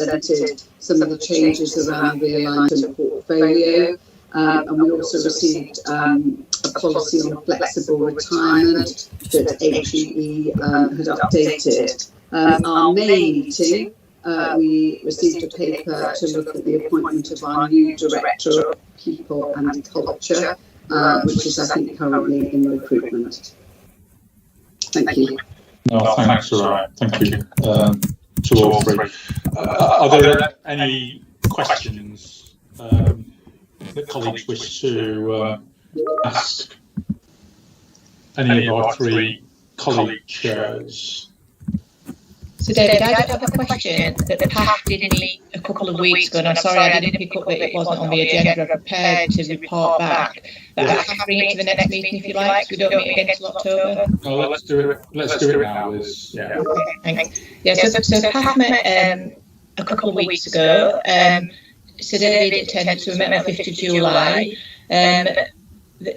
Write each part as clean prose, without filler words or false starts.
presented some of the changes around the alignment portfolio. And we also received a policy on flexible retirement that HEE had updated. Our May meeting, we received a paper to look at the appointment of our new Director of People and Culture, which is, I think, currently in recruitment. Thank you. No, thanks, Soraya. Thank you to all three. Are there any questions that colleagues wish to ask any of our three colleague chairs? So, David, I have a question that PAF did meet a couple of weeks ago, and I'm sorry I didn't pick up that it wasn't on the agenda. I'm prepared to report back, but I can bring it to the next meeting if you like. So we don't meet again until October. Oh, let's do it. Let's do it now, Liz. Yeah. Okay, thanks. Yeah. So PAF met a couple of weeks ago. So David attended. So we met on the 5th of July.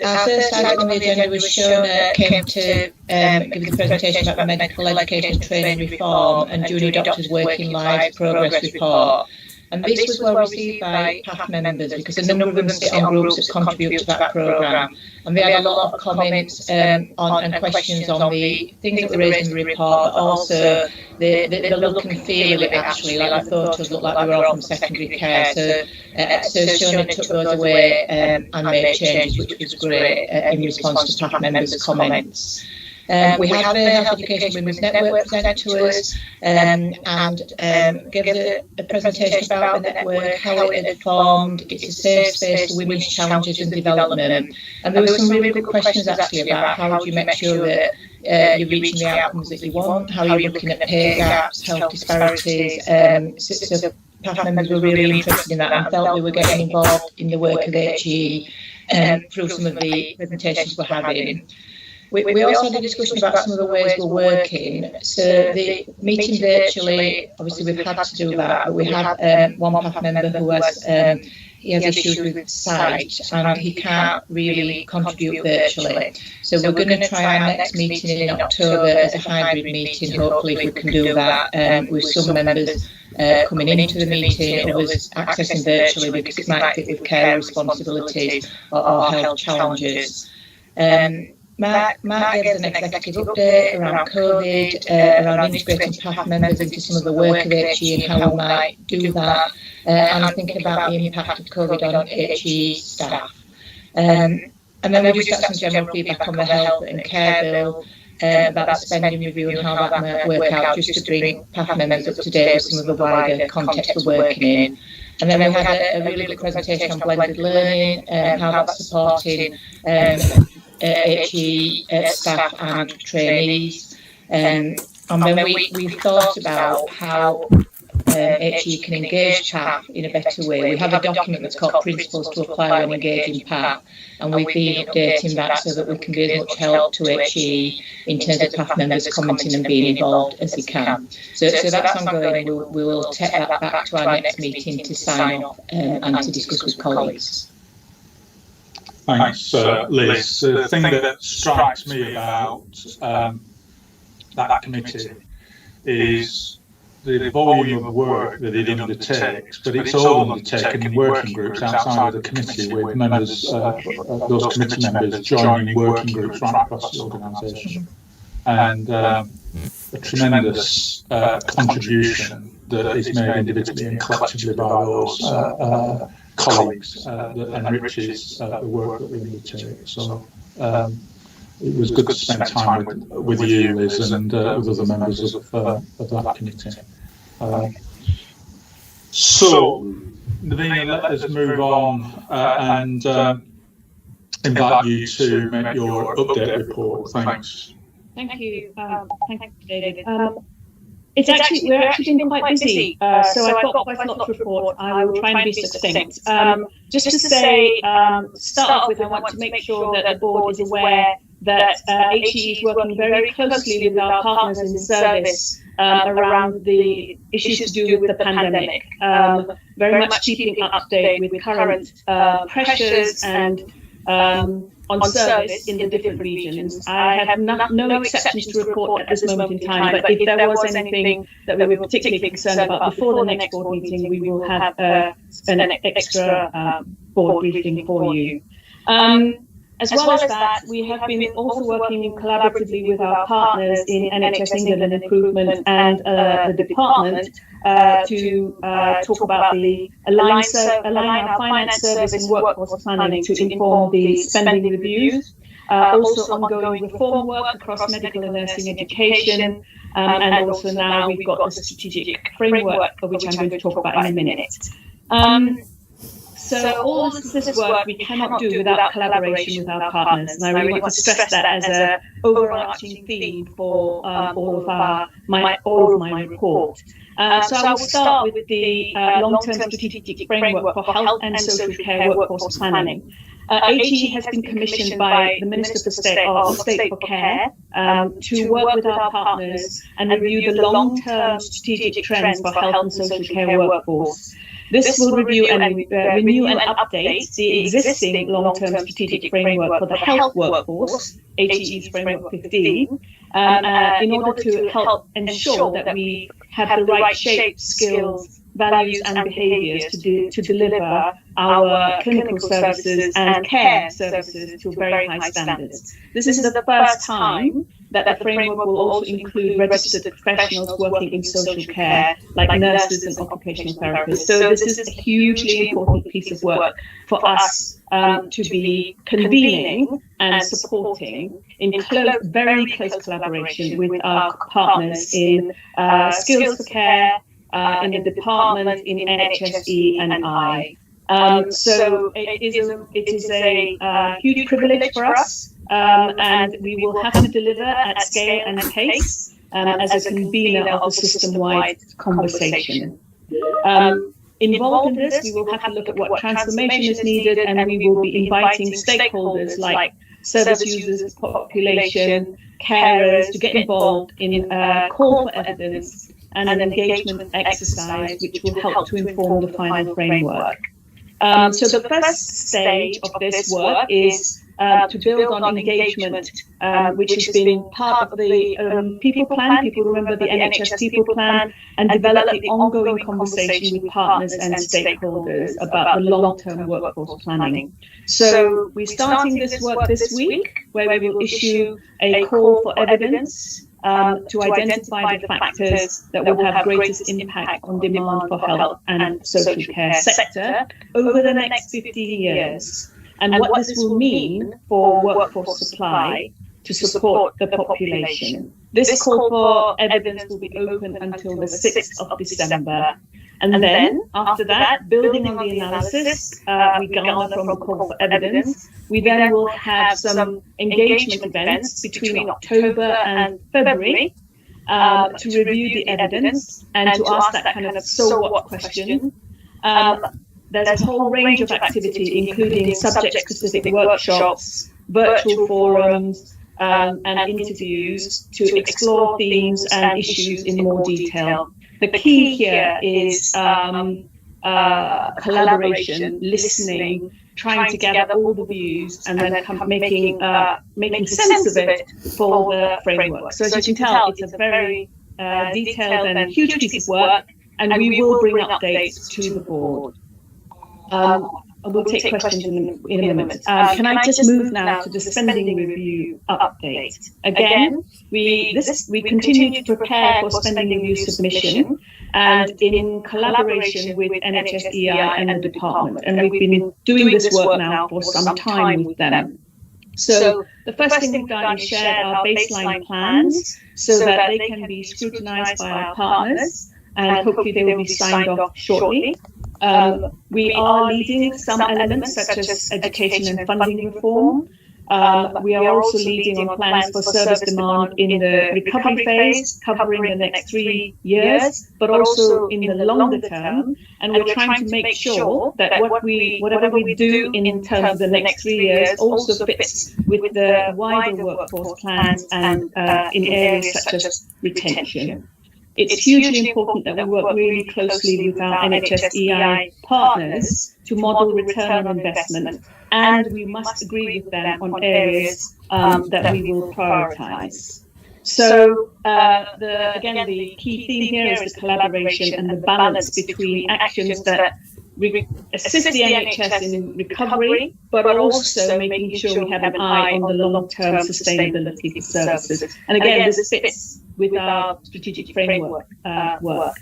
Our first item on the agenda was Shona came to give the presentation about the medical education training reform and junior doctors working live progress report. And this was well received by PAF members because a number of them sit on groups that contribute to that programme. And they had a lot of comments and questions on the things that were raised in the report, but also the look and feel of it actually, like the photos looked like they were all from secondary care. So Shona took those away and made changes, which was great in response to PAF members' comments. We had the Health Education Women's Network present to us and gave us a presentation about the network, how it had formed. It's a safe space for women's challenges and development. And there were some really good questions actually about how do you make sure that you're reaching the outcomes that you want, how you're looking at pay gaps, health disparities. So PAF members were really interested in that and felt they were getting involved in the work of HEE through some of the presentations we're having. We also had a discussion about some of the ways we're working. So the meeting virtually, obviously we've had to do that, but we have one PAF member who has issues with sight and he can't really contribute virtually. So we're going to try our next meeting in October as a hybrid meeting, hopefully if we can do that, with some members coming into the meeting, others accessing virtually because it might fit with care responsibilities or health challenges. Mark gave us an executive update around COVID, around integrating PAF members into some of the work of HEE and how we might do that, and thinking about the impact of COVID on HEE staff. And then we just got some general feedback on the health and care bill, about the spending review and how that might work out, just to bring PAF members up to date with some of the wider context we're working in. And then we had a really good presentation on blended learning, how that's supporting HEE staff and trainees. And then we thought about how HEE can engage PAF in a better way. We have a document that's called Principles to Apply When Engaging PAF, and we've been updating that so that we can be as much help to HEE in terms of PAF members commenting and being involved as we can. So that's ongoing. We will take that back to our next meeting to sign off and to discuss with colleagues. Thanks, Liz. The thing that strikes me about that committee is the volume of work that it undertakes, but it's all undertaken in working groups outside of the committee, with members, those committee members joining working groups right across the organisation. And a tremendous contribution that is made individually and collectively by those colleagues that enriches the work that we undertake. So it was good to spend time with you, Liz, and with other members of that committee. So, Navina, let us move on and invite you to make your update report. Thanks. Thank you. Thank you, David. We're actually been quite busy, so I've got quite a lot to report. I will try and be succinct. Just to say, start off with, I want to make sure that the board is aware that HEE is working very closely with our partners in service around the issues to do with the pandemic. Very much keeping up to date with current pressures and on service in the different regions. I have no exceptions to report at this moment in time, but if there was anything that we were particularly concerned about before the next board meeting, we will have an extra board briefing for you. As well as that, we have been also working collaboratively with our partners in NHS England and Recruitment and the department to talk about the align our finance service and workforce planning to inform the spending reviews. Also ongoing reform work across medical and nursing education, and also now we've got the strategic framework, of which I'm going to talk about in a minute. So all this work we cannot do without collaboration with our partners, and I really want to stress that as an overarching theme for all of my report. So I will start with the long-term strategic framework for health and social care workforce planning. HEE has been commissioned by the Minister for State for Care to work with our partners and review the long-term strategic trends for health and social care workforce. This will review and renew and update the existing long-term strategic framework for the health workforce, HEE's Framework 15, in order to help ensure that we have the right shape, skills, values and behaviours to deliver our clinical services and care services to very high standards. This is the first time that the framework will also include registered professionals working in social care, like nurses and occupational therapists. So this is a hugely important piece of work for us to be convening and supporting in very close collaboration with our partners in Skills for Care, in the department, in NHSE and I. So it is a huge privilege for us, and we will have to deliver at scale and pace as a convener of a system-wide conversation. Involved in this, we will have to look at what transformation is needed, and we will be inviting stakeholders like service users, population, carers to get involved in a call for evidence and an engagement exercise which will help to inform the final framework. So the first stage of this work is to build on engagement, which has been part of the People Plan. People remember the NHS People Plan, and develop the ongoing conversation with partners and stakeholders about the long-term workforce planning. So we're starting this work this week, where we will issue a call for evidence to identify the factors that will have greatest impact on demand for health and social care sector over the next 15 years, and what this will mean for workforce supply to support the population. This call for evidence will be open until the 6th of December. And then, after that, building on the analysis we garner from the call for evidence, we then will have some engagement events between October and February to review the evidence and to ask that kind of so what question. There's a whole range of activity, including subject-specific workshops, virtual forums, and interviews to explore themes and issues in more detail. The key here is collaboration, listening, trying to gather all the views, and then making sense of it for the framework. So as you can tell, it's a very detailed and huge piece of work, and we will bring updates to the board. We'll take questions in a moment. Can I just move now to the spending review update? Again, we continue to prepare for spending review submission, and in collaboration with NHS EI and the department. And we've been doing this work now for some time with them. So the first thing we've done is shared our baseline plans so that they can be scrutinised by our partners, and hopefully they will be signed off shortly. We are leading some elements such as education and funding reform. We are also leading on plans for service demand in the recovery phase, covering the next 3 years, but also in the longer term. And we're trying to make sure that whatever we do in terms of the next 3 years also fits with the wider workforce plans and in areas such as retention. it's hugely important that we work really closely with our NHS EI partners to model return on investment, and we must agree with them on areas that we will prioritise. So again, the key theme here is the collaboration and the balance between actions that assist the NHS in recovery, but also making sure we have an eye on the long-term sustainability of services. And again, this fits with our strategic framework work.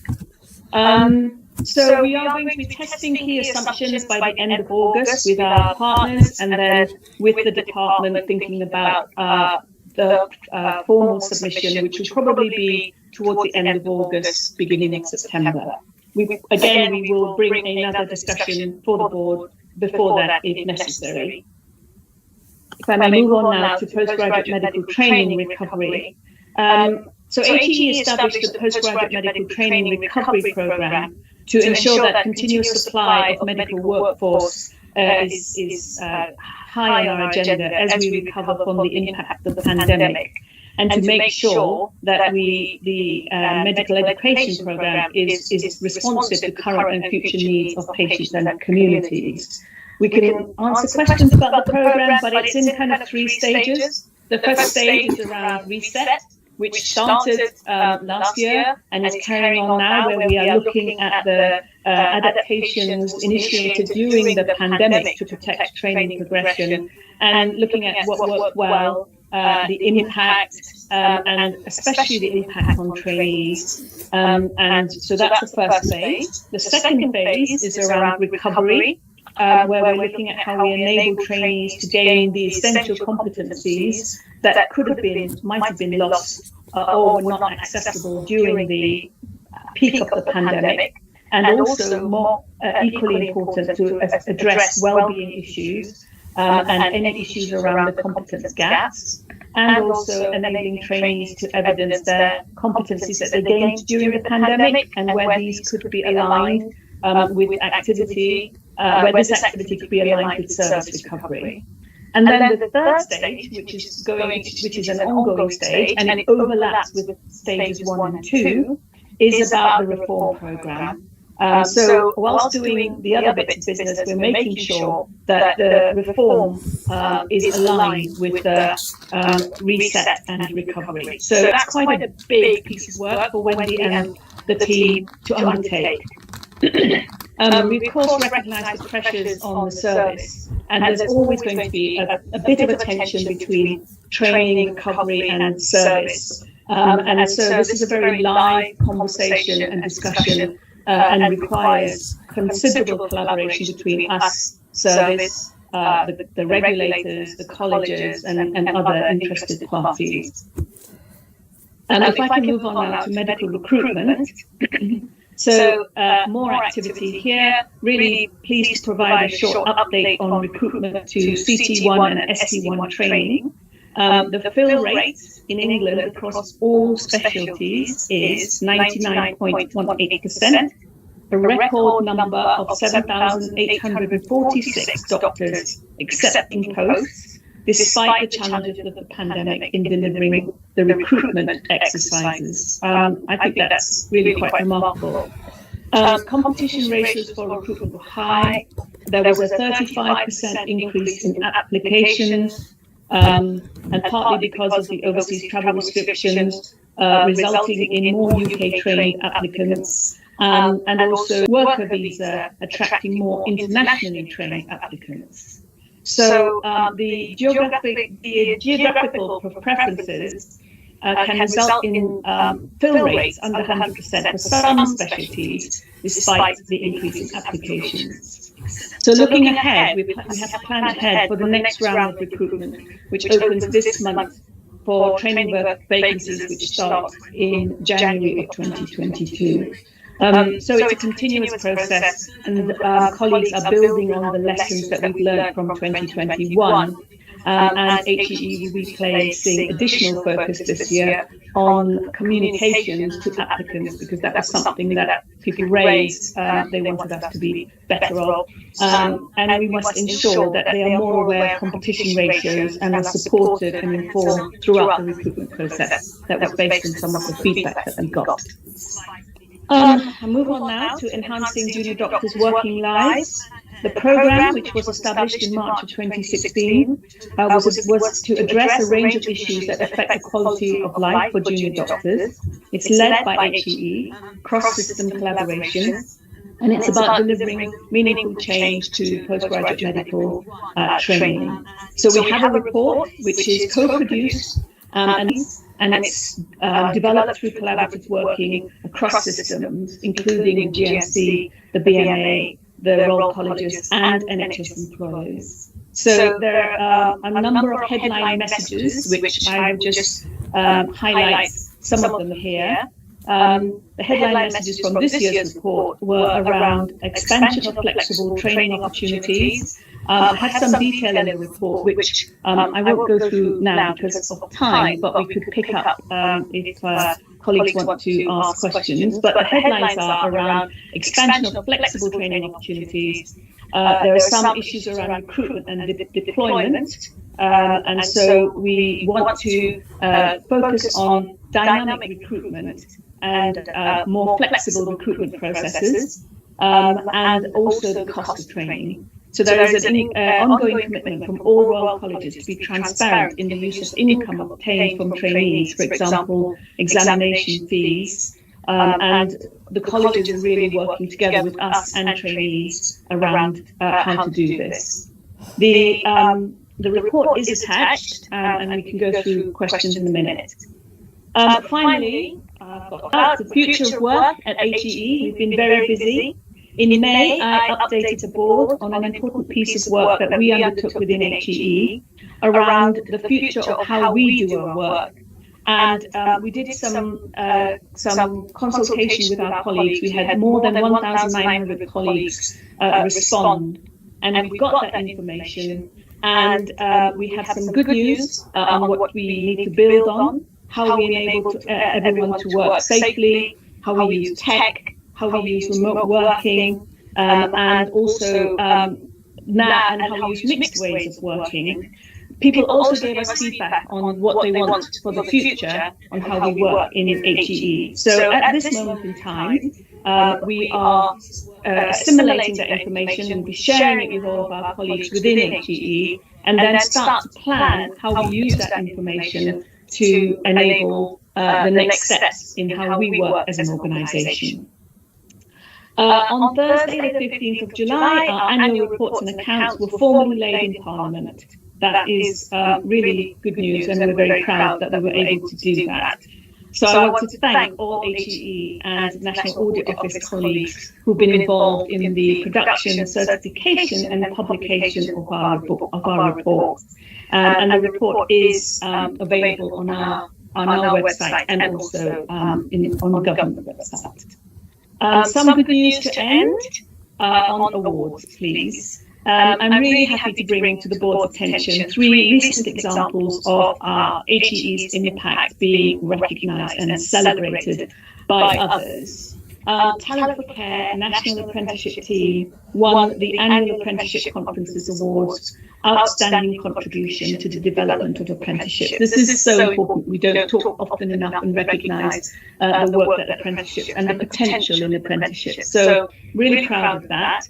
So we are going to be testing key assumptions by the end of August with our partners, and then with the department thinking about the formal submission, which will probably be towards the end of August, beginning of September. We will bring another discussion for the board before that if necessary. If I may move on now to postgraduate medical training recovery. So HEE established the postgraduate medical training recovery programme to ensure that continuous supply of medical workforce is high on our agenda as we recover from the impact of the pandemic, and to make sure that the medical education programme is responsive to current and future needs of patients and communities. We can answer questions about the programme, but it's in kind of 3 stages. The first stage is around reset, which started last year and is carrying on now, where we are looking at the adaptations initiated during the pandemic to protect training progression, and looking at what worked well, the impact, and especially the impact on trainees. And so that's the first phase. The second phase is around recovery, where we're looking at how we enable trainees to gain the essential competencies that might have been lost or were not accessible during the peak of the pandemic, and also more equally important to address well-being issues and any issues around the competence gaps, and also enabling trainees to evidence their competencies that they gained during the pandemic, and where these could be aligned with activity, where this activity could be aligned with service recovery. And then the third stage, which is an ongoing stage, and it overlaps with stages 1 and 2, is about the reform programme. So whilst doing the other bits of business, we're making sure that the reform is aligned with the reset and recovery. So that's quite a big piece of work for Wendy and the team to undertake. We of course recognise the pressures on the service, and there's always going to be a bit of a tension between training, recovery and service. And so this is a very live conversation and discussion, and requires considerable collaboration between us, service, the regulators, the colleges and other interested parties. And if I can move on now to medical recruitment. So more activity here. Really pleased to provide a short update on recruitment to CT1 and ST1 training. The fill rate in England across all specialties is 99.18%, a record number of 7,846 doctors accepting posts, despite the challenges of the pandemic in delivering the recruitment exercises. I think that's really quite remarkable. Competition ratios for recruitment were high. There was a 35% increase in applications, and partly because of the overseas travel restrictions, resulting in more UK-trained applicants, and also worker visa attracting more internationally trained applicants. So the geographical preferences can result in fill rates under 100% for some specialties, despite the increase in applications. So looking ahead, we have planned ahead for the next round of recruitment, which opens this month for training vacancies, which start in January of 2022. So it's a continuous process, and colleagues are building on the lessons that we've learned from 2021, and HEE will be placing additional focus this year on communications to applicants, because that was something that people raised they wanted us to be better of. And we must ensure that they are more aware of competition ratios and are supported and informed throughout the recruitment process. That was based on some of the feedback that we got. I'll move on now to enhancing junior doctors' working lives. The programme, which was established in March of 2016, was to address a range of issues that affect the quality of life for junior doctors. It's led by HEE, cross-system collaboration, and it's about delivering meaningful change to postgraduate medical training. So we have a report which is co-produced and it's developed through collaborative working across systems, including GMC, the BMA, the Royal Colleges and NHS employers. So there are a number of headline messages, which I will just highlight some of them here. The headline messages from this year's report were around expansion of flexible training opportunities. I had some detail in the report, which I won't go through now because of time, but we could pick up if colleagues want to ask questions. But the headlines are around expansion of flexible training opportunities. There are some issues around recruitment and deployment. And so we want to focus on dynamic recruitment and more flexible recruitment processes, and also the cost of training. So there is an ongoing commitment from all Royal Colleges to be transparent in the use of income obtained from trainees, for example, examination fees, and the colleges are really working together with us and trainees around how to do this. The report is attached, and we can go through questions in a minute. Finally, about the future of work at HEE. We've been very busy. In May, I updated the board on an important piece of work that we undertook within HEE around the future of how we do our work. And we did some consultation with our colleagues. We had more than 1,900 colleagues respond, and we've got that information. And we have some good news on what we need to build on, how we enable everyone to work safely, how we use tech, how we use remote working, and also now and how we use mixed ways of working. People also gave us feedback on what they want for the future on how we work in HEE. So at this moment in time, we are assimilating that information and be sharing it with all of our colleagues within HEE, and then start to plan how we use that information to enable the next steps in how we work as an organisation. On Thursday, the 15th of July, our annual reports and accounts were formally laid in Parliament. That is really good news, and we're very proud that we were able to do that. So I want to thank all HEE and National Audit Office colleagues who've been involved in the production, certification and publication of our report. And the report is available on our website and also on the government website. Some good news to end on awards, please. I'm really happy to bring to the board's attention 3 recent examples of our HEE's impact being recognised and celebrated by others. Talent for Care National Apprenticeship Team won the Annual Apprenticeship Conferences Awards Outstanding Contribution to the Development of Apprenticeship. This is so important. We don't talk often enough and recognise the work that apprenticeship and the potential in apprenticeship. So really proud of that.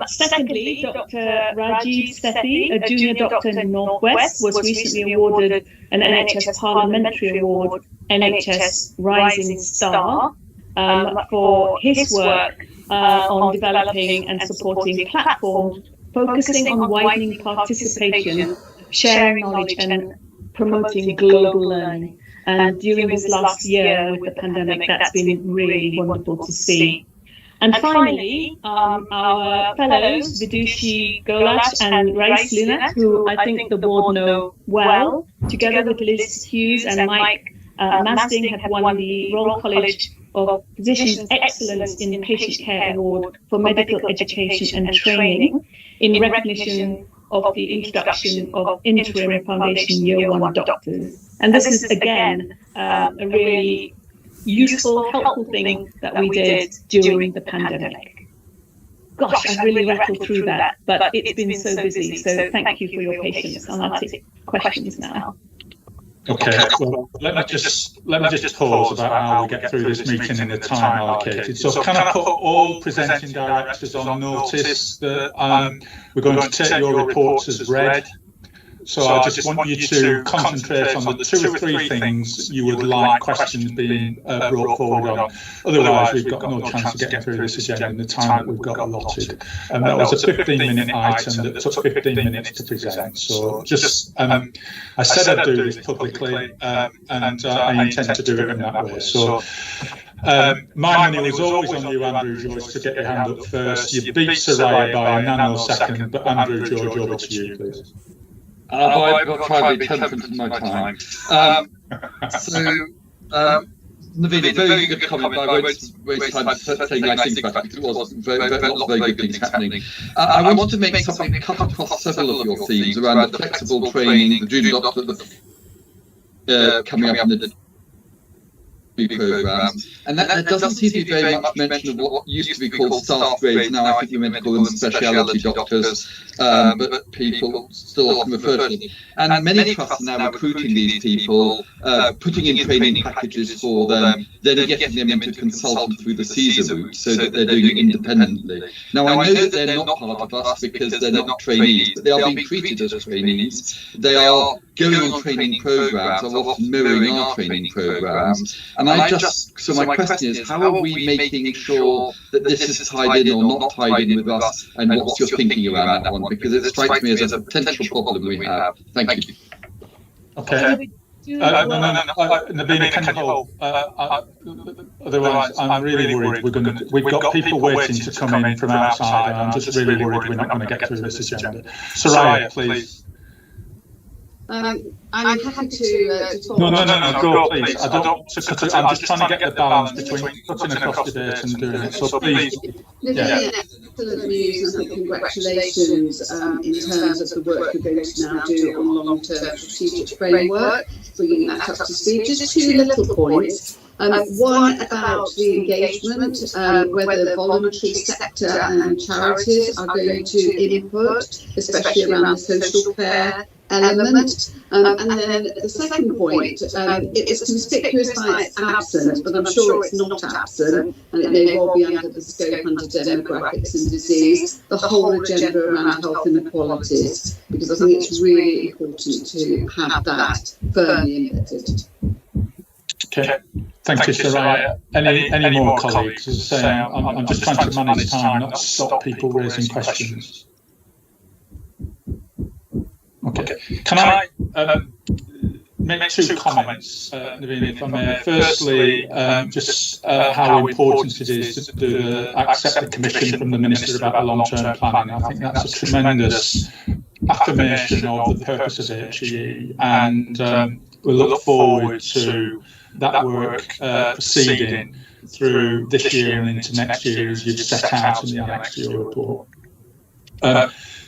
Secondly, Dr. Rajiv Sethi, a junior doctor in the Northwest, was recently awarded an NHS Parliamentary Award, NHS Rising Star, for his work on developing and supporting platforms focusing on widening participation, sharing knowledge and promoting global learning. And during this last year with the pandemic, that's been really wonderful to see. And finally, our fellows, Vidushi Golash and Race Lunat, who I think the board know well, together with Liz Hughes and Mike Masting, have won the Royal College of Physicians Excellence in Patient Care Award for Medical Education and Training in recognition of the introduction of interim foundation year 1 doctors. And this is, again, a really useful, helpful thing that we did during the pandemic. Gosh, I've really rattled through that, but it's been so busy. So thank you for your patience. I'll take questions now. Okay, well, let me just pause about how we get through this meeting in the time allocated. So can I put all presenting directors on notice that we're going to take your reports as read? So I just want you to concentrate on the 2 or 3 things you would like questions being brought forward on. Otherwise, we've got no chance of getting through this agenda in the time that we've got allotted. And that was a 15-minute item that took 15 minutes to present. So just, I said I'd do this publicly, and I intend to do it in that way. So my money was always on you, Andrew George, to get your hand up first. You beat Soraya by a nanosecond, but Andrew George, over to you, please. I'll try to be temperate in my time. Naveen, very good comment. I won't waste time saying I think about it because it was lots of very good things happening. I wanted to make something that cut across several of your themes around the flexible training, the junior doctor coming up in the programs, and that doesn't seem to be very much mention of what used to be called staff grades. Now I think you meant to call them speciality doctors, but people still often refer to them. And many trusts are now recruiting these people, putting in training packages for them, then getting them into consultant through the CSER route so that they're doing it independently. Now I know that they're not part of us because they're not trainees, but they are being treated as trainees. They are going on training programs, are often mirroring our training programs. And so my question is, how are we making sure that this is tied in or not tied in with us, and what's your thinking around that one? Because it strikes me as a potential problem we have. Thank you. Okay. Naveen, can you hold? Otherwise, I'm really worried. We've got people waiting to come in from outside, and I'm just really worried we're not going to get through this agenda. Soraya, please. I'm happy to talk. No, go please. I'm just trying to get the balance between putting across debate and doing it. So please. Excellent news, and congratulations in terms of the work you're going to now do on long-term strategic framework, bringing that up to speed. Just 2 little points. One about the engagement, whether the voluntary sector and charities are going to input, especially around the social care element. And then the second point, it is conspicuous by its absence, but I'm sure it's not absent, and it may well be under the scope under demographics and disease, the whole agenda around health inequalities, because I think it's really important to have that firmly embedded. Okay, thank you, Soraya. Any more colleagues? As I say, I'm just trying to manage time, not stop people raising questions. Okay, can I make 2 comments, Naveen, if I may? Firstly, just how important it is to accept the commission from the Minister about the long-term planning. I think that's a tremendous affirmation of the purpose of HEE, and we look forward to that work proceeding through this year and into next year, as you've set out in the annex to your report.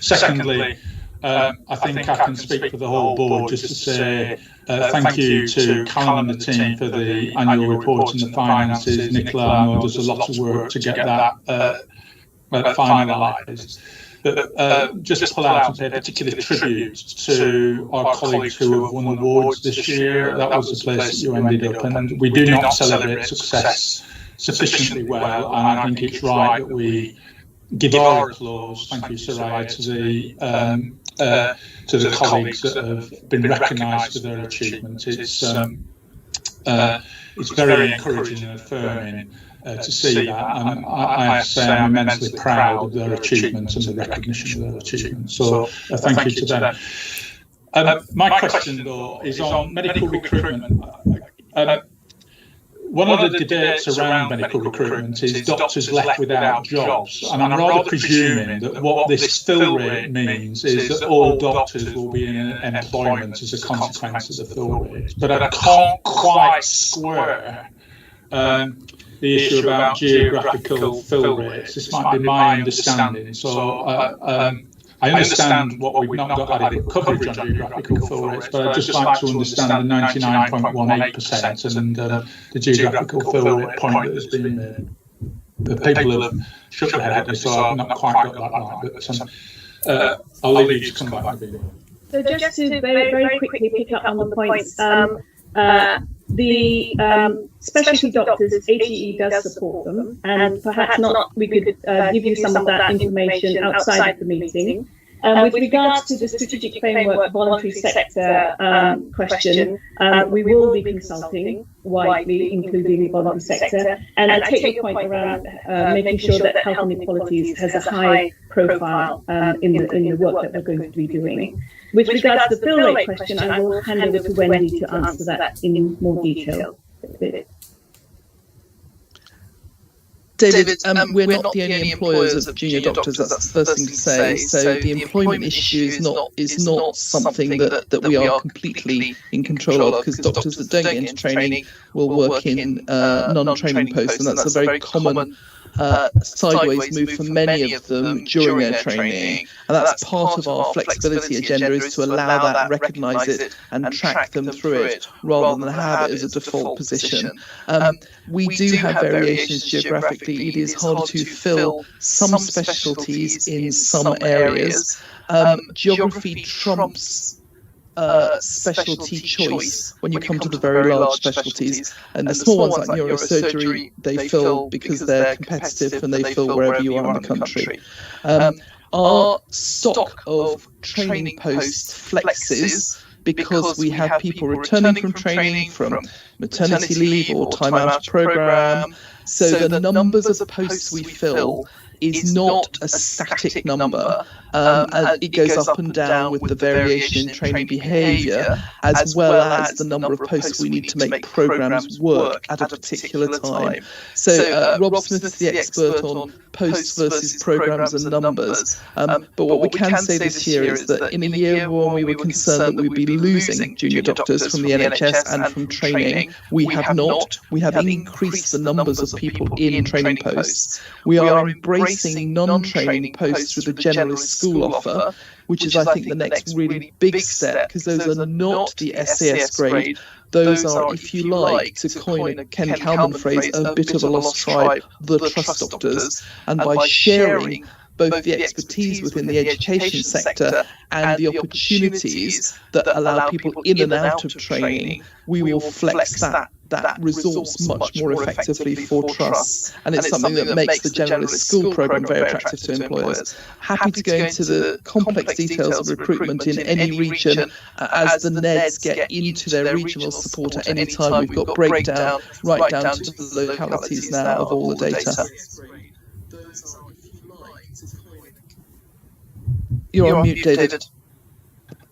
Secondly, I think I can speak for the whole board just to say thank you to Callum and the team for the annual report and the finances. Nicola, I know there's a lot of work to get that finalised. But just pull out and pay particular tribute to our colleagues who have won awards this year. That was the place that you ended up, and we do not celebrate success sufficiently well, and I think it's right that we give our applause, thank you, Soraya, to the colleagues that have been recognised for their achievement. It's very encouraging and affirming to see that, and I have to say I'm immensely proud of their achievements and the recognition of their achievements. So thank you to them. My question, though, is on medical recruitment. One of the debates around medical recruitment is doctors left without jobs, and I'm rather presuming that what this fill rate means is that all doctors will be in employment as a consequence of the fill rate. But I can't quite square the issue about geographical fill rates. This might be my understanding. So I understand what we've not got adequate coverage on geographical fill rates, but I'd just like to understand the 99.18% and the geographical fill rate point that has been made. The people have shook their head at me, so I've not quite got that right. But I'll leave you to come back to me. So just to very quickly pick up on the points, the specialty doctors, HEE does support them, and perhaps not. We could give you some of that information outside of the meeting. With regards to the strategic framework voluntary sector question, we will be consulting widely, including the voluntary sector. And I take your point around making sure that health and inequalities has a high profile in the work that we're going to be doing. With regards to the fill rate question, I will hand over to Wendy to answer that in more detail. David, we're not the only employers of junior doctors. That's the first thing to say. So the employment issue is not something that we are completely in control of, because doctors that don't get into training will work in non-training posts, and that's a very common sideways move for many of them during their training. And that's part of our flexibility agenda, is to allow that, recognise it and track them through it, rather than have it as a default position. We do have variations geographically. It is hard to fill some specialties in some areas. Geography trumps specialty choice when you come to the very large specialties, and the small ones like neurosurgery, they fill because they're competitive and they fill wherever you are in the country. Our stock of training posts flexes because we have people returning from training, from maternity leave or time out of programme. So the numbers of posts we fill is not a static number. It goes up and down with the variation in training behaviour, as well as the number of posts we need to make programmes work at a particular time. So Rob Smith is the expert on posts versus programmes and numbers. But what we can say this year is that in a year when we were concerned that we'd be losing junior doctors from the NHS and from training, we have not. We have increased the numbers of people in training posts. We are embracing non-training posts through the generalist school offer, which is, I think, the next really big step, because those are not the SAS grade. Those are, if you like, to coin a Ken Kalman phrase, a bit of a lost tribe, the trust doctors. And by sharing both the expertise within the education sector and the opportunities that allow people in and out of training, we will flex that resource much more effectively for trusts, and it's something that makes the generalist school programme very attractive to employers. Happy to go into the complex details of recruitment in any region as the NEDs get into their regional support at any time. We've got breakdown right down to the localities now of all the data. You're on mute, David.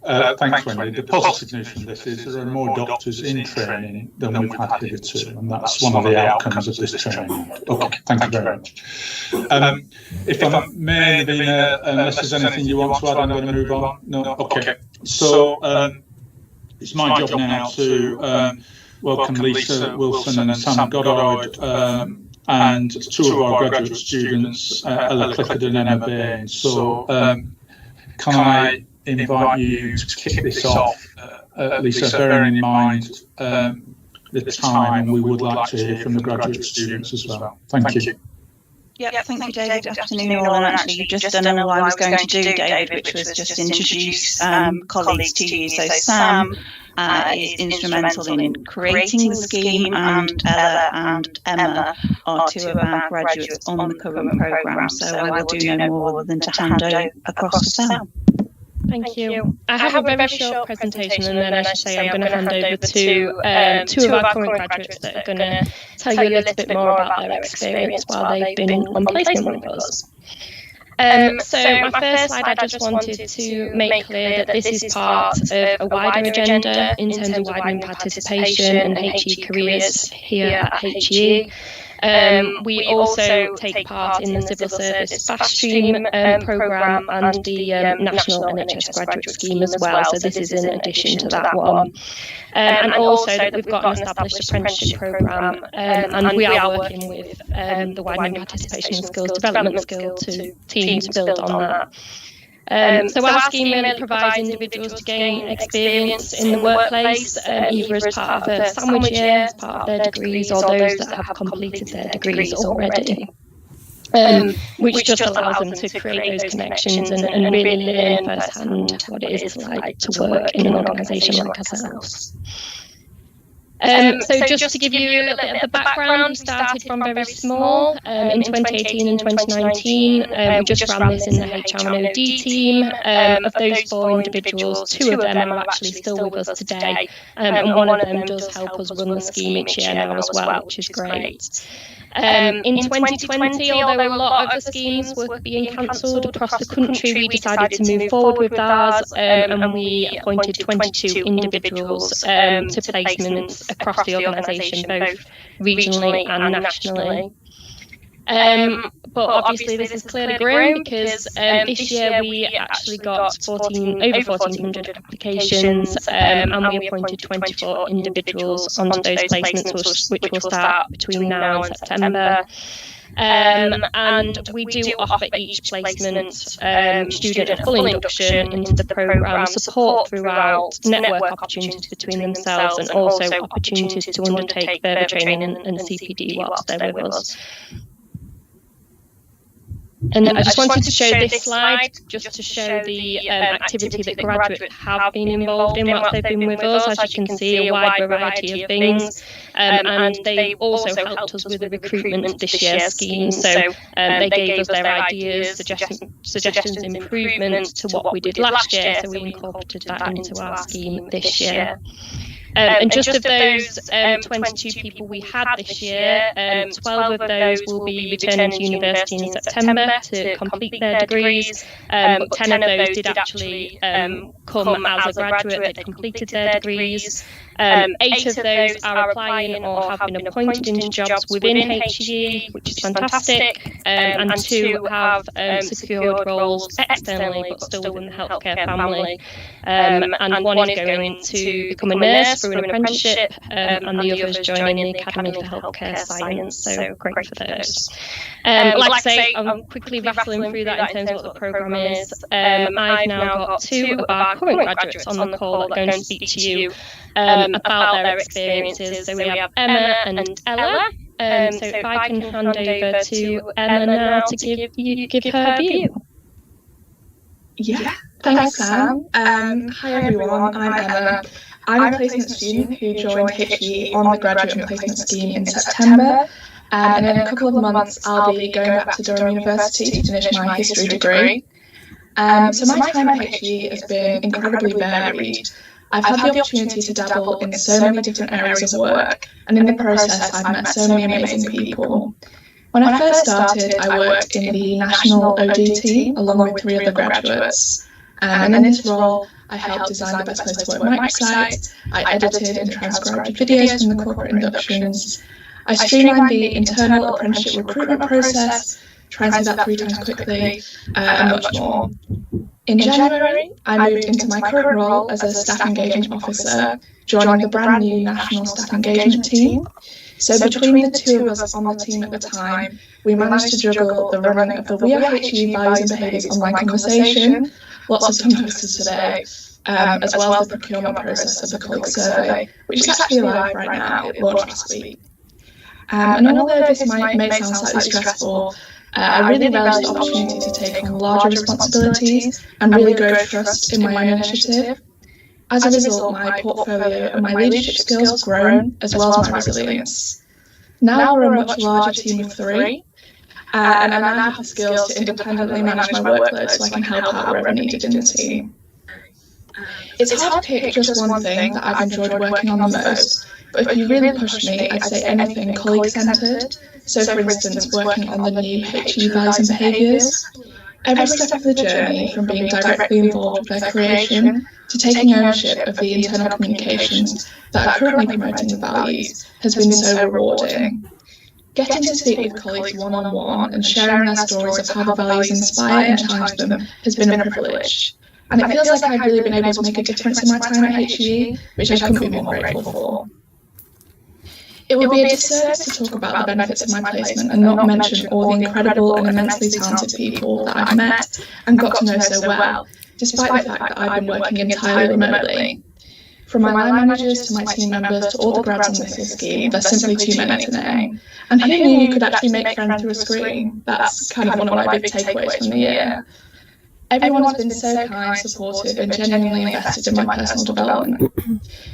Thanks, Wendy. The positive news from this is there are more doctors in training than we've had hitherto, and that's one of the outcomes of this training. Okay, thank you very much. If I may, Navina, unless there's anything you want to add, I'm going to move on. No? Okay. So it's my job now to welcome Lisa Wilson and Sam Goddard, and two of our graduate students, Ella Clifford and Emma Bain. So can I invite you to kick this off, Lisa, bearing in mind the time, and we would like to hear from the graduate students as well. Thank you. Yeah, thank you, David. Good afternoon, all. And actually, you've just done all I was going to do, David, which was just introduce colleagues to you. So Sam is instrumental in creating the scheme, and Ella and Emma are two of our graduates on the current programme. So I will do no more than to hand over across to Sam. Thank you. I have a very short presentation, and then, as you say, I'm going to hand over to two of our current graduates that are going to tell you a little bit more about their experience while they've been on placement with us. So my first slide, I just wanted to make clear that this is part of a wider agenda in terms of widening participation in HE careers here at HEE. We also take part in the Civil Service Fast Stream programme and the National NHS Graduate Scheme as well, so this is in addition to that one. And also that we've got an established apprenticeship programme, and we are working with the Widening Participation and Skills Development Skill to team to build on that. So our scheme really provides individuals to gain experience in the workplace, either as part of a sandwich year, as part of their degrees, or those that have completed their degrees already. Which just allows them to create those connections and really learn firsthand what it is like to work in an organisation like ourselves. So just to give you a little bit of the background, we started from very small in 2018 and 2019. We just ran this in the HR and OD team. Of those 4 individuals, 2 of them are actually still with us today, and one of them does help us run the scheme each year now as well, which is great. In 2020, although a lot of the schemes were being cancelled across the country, we decided to move forward with ours, and we appointed 22 individuals to placements across the organisation, both regionally and nationally. But obviously this has clearly grown because this year we actually got over 1,400 applications, and we appointed 24 individuals onto those placements, which will start between now and September. And we do offer each placement student a full induction into the programme, support throughout, network opportunities between themselves, and also opportunities to undertake further training and CPD whilst they're with us. And I just wanted to show this slide just to show the activity that graduates have been involved in whilst they've been with us. As you can see, a wide variety of things, and they also helped us with the recruitment this year's scheme. So they gave us their ideas, suggestions, improvements to what we did last year. So we incorporated that into our scheme this year. And just of those 22 people we had this year, 12 of those will be returning to university in September to complete their degrees, but 10 of those did actually come as a graduate. They completed their degrees. 8 of those are applying or have been appointed into jobs within HEE, which is fantastic, and 2 have secured roles externally but still within the healthcare family, and 1 is going to become a nurse through an apprenticeship, and the others joining the Academy for Healthcare Science, so great for those. Like I say, I'm quickly rattling through that in terms of what the programme is. I've now got 2 of our current graduates on the call that are going to speak to you about their experiences. So we have Emma and Ella. So if I can hand over to Emma now to give her view. Yeah, thanks Sam. Hi everyone, I'm Emma. I'm a placement student who joined HEE on the graduate placement scheme in September, and in a couple of months I'll be going back to Durham University to finish my history degree. So my time at HEE has been incredibly varied. I've had the opportunity to dabble in so many different areas of work, and in the process I've met so many amazing people. When I first started, I worked in the national OD team along with 3 other graduates, and in this role I helped design the Best Place to Work microsite, I edited and transcribed videos from the corporate inductions, I streamlined the internal apprenticeship recruitment process, trying to do that 3 times quickly, and much more. In January, I moved into my current role as a Staff Engagement Officer, joining the brand new National Staff Engagement team. So between the 2 of us on the team at the time, we managed to juggle the running of the We Are HEE Values and Behaviours online conversation, lots of tongue twisters today, as well as the procurement process of the colleague survey, which is actually live right now. It launched last week. And although this may sound slightly stressful, I really relish the opportunity to take on larger responsibilities and really grow trust in my own initiative. As a result, my portfolio and my leadership skills have grown, as well as my resilience. Now we're a much larger team of 3, and I now have the skills to independently manage my workload so I can help out wherever needed in the team. It's hard to pick just one thing that I've enjoyed working on the most, but if you really pushed me, I'd say anything colleague-centred. So for instance, working on the new HEE Values and Behaviours. Every step of the journey, from being directly involved with their creation to taking ownership of the internal communications that are currently promoting the values, has been so rewarding. Getting to speak with colleagues one-on-one and sharing their stories of how the values inspire and challenge them has been a privilege. And it feels like I've really been able to make a difference in my time at HEE, which I couldn't be more grateful for. It would be a disservice to talk about the benefits of my placement and not mention all the incredible and immensely talented people that I've met and got to know so well, despite the fact that I've been working entirely remotely. From my line managers to my team members to all the grads on this year's scheme, there's simply too many to name. And who knew you could actually make friends through a screen? That's kind of one of my big takeaways from the year. Everyone has been so kind, supportive, and genuinely invested in my personal development.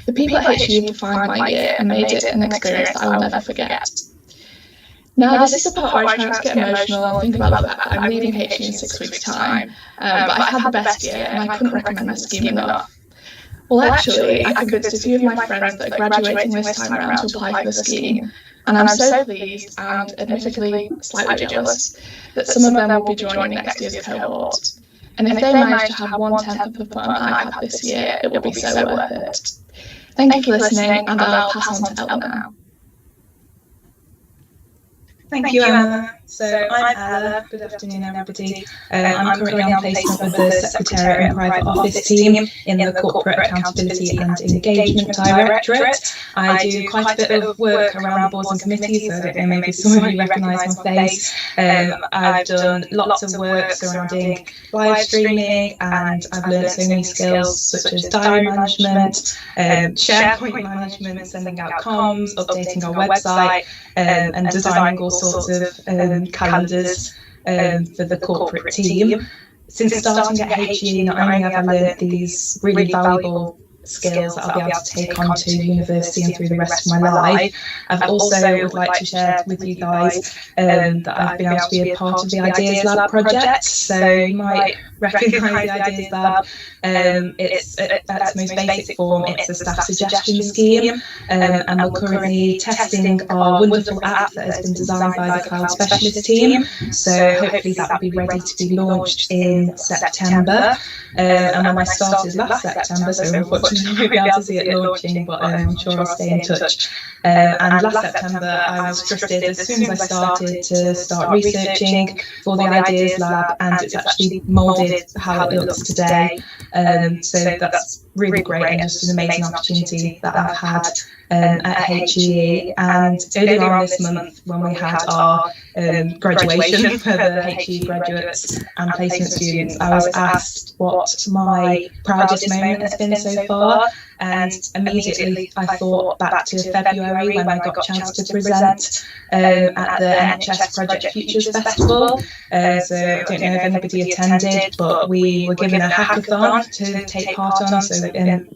The people at HEE defined my year and made it an experience that I will never forget. Now, this is the part where I try not to get emotional and think about the fact that I'm leaving HEE in 6 weeks' time, but I've had the best year and I couldn't recommend the scheme enough. Well, actually, I convinced a few of my friends that are graduating this time around to apply for the scheme, and I'm so pleased and admittedly slightly jealous that some of them will be joining next year's cohort. And if they manage to have 1/10 of the fun I've had this year, it will be so worth it. Thank you for listening, and I'll pass on to Ella now. Thank you, Emma. So I'm Ella. Good afternoon, everybody. I'm currently on placement with the Secretariat and Private Office team in the Corporate Accountability and Engagement Directorate. I do quite a bit of work around the boards and committees, so I don't know, maybe some of you recognise my face. I've done lots of work surrounding live streaming, and I've learned so many skills such as diary management, SharePoint management, sending out comms, updating our website, and designing all sorts of calendars for the corporate team. Since starting at HEE, not only have I learned these really valuable skills that I'll be able to take on to university and through the rest of my life, I've also would like to share with you guys that I've been able to be a part of the Ideas Lab project. So you might recognise the Ideas Lab. It's at its most basic form, it's a staff suggestion scheme, and we're currently testing our wonderful app that has been designed by the cloud specialist team. So hopefully that will be ready to be launched in September. And when I started last September, so unfortunately I won't be able to see it launching, but I'm sure I'll stay in touch. And last September I was trusted as soon as I started to start researching for the Ideas Lab, and it's actually moulded how it looks today. So that's really great and just an amazing opportunity that I've had at HEE. And earlier on this month, when we had our graduation for the HEE graduates and placement students, I was asked what my proudest moment has been so far, and immediately I thought back to February when I got a chance to present at the NHS Project Futures Festival. So I don't know if anybody attended, but we were given a hackathon to take part on, so we had an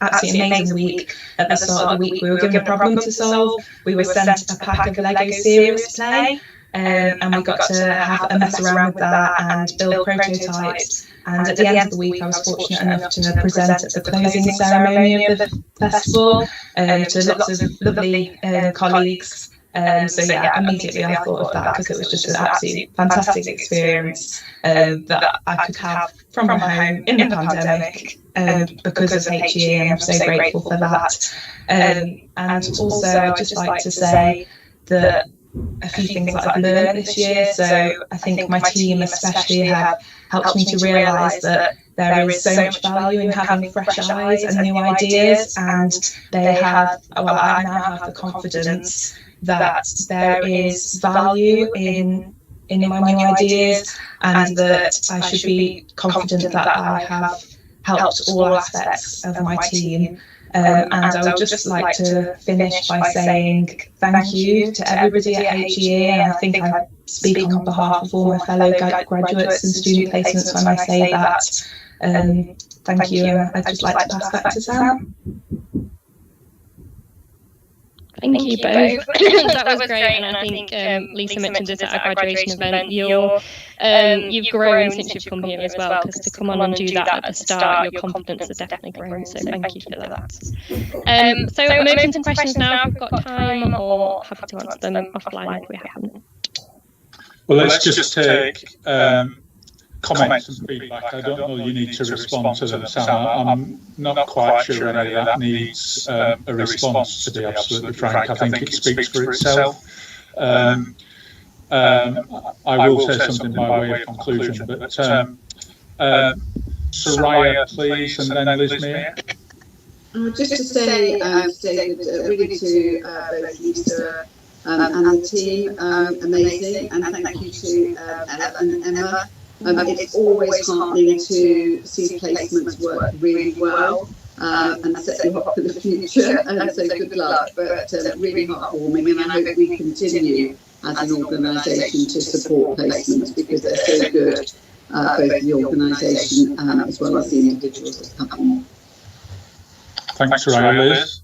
absolutely amazing week. At the start of the week we were given a problem to solve, we were sent a pack of Lego Serious Play, and we got to have a mess around with that and build prototypes. And at the end of the week I was fortunate enough to present at the closing ceremony of the festival to lots of lovely colleagues. So yeah, immediately I thought of that because it was just an absolutely fantastic experience that I could have from home in the pandemic because of HEE, and I'm so grateful for that. And also I'd just like to say that a few things that I've learned this year. So I think my team especially have helped me to realise that there is so much value in having fresh eyes and new ideas, and I now have the confidence that there is value in my new ideas, and that I should be confident that I have helped all aspects of my team. And I would just like to finish by saying thank you to everybody at HEE, and I think I speak on behalf of all my fellow graduates and student placements when I say that. Thank you, and I'd just like to pass back to Sam. Thank you both. That was great, and I think Lisa mentioned this at our graduation event. You've grown since you've come here as well, because to come on and do that at the start, your confidence has definitely grown. So thank you for that. So I'm open to questions now if we've got time, or happy to answer them offline if we haven't. Well, let's just take comments and feedback. I don't know you need to respond to them, Sam. I'm not quite sure any of that needs a response, to be absolutely frank. I think it speaks for itself. I will say something by way of conclusion, but Soraya, please, and then Liz Meir. Just to say, David, really to both Lisa and the team, amazing, and thank you to Ella and Emma. It's always heartening to see placements work really well and set you up for the future, and so good luck, but really heartwarming, and I hope we continue as an organisation to support placements because they're so good, both the organisation as well as the individuals that come in. Thanks, Ryan. Liz?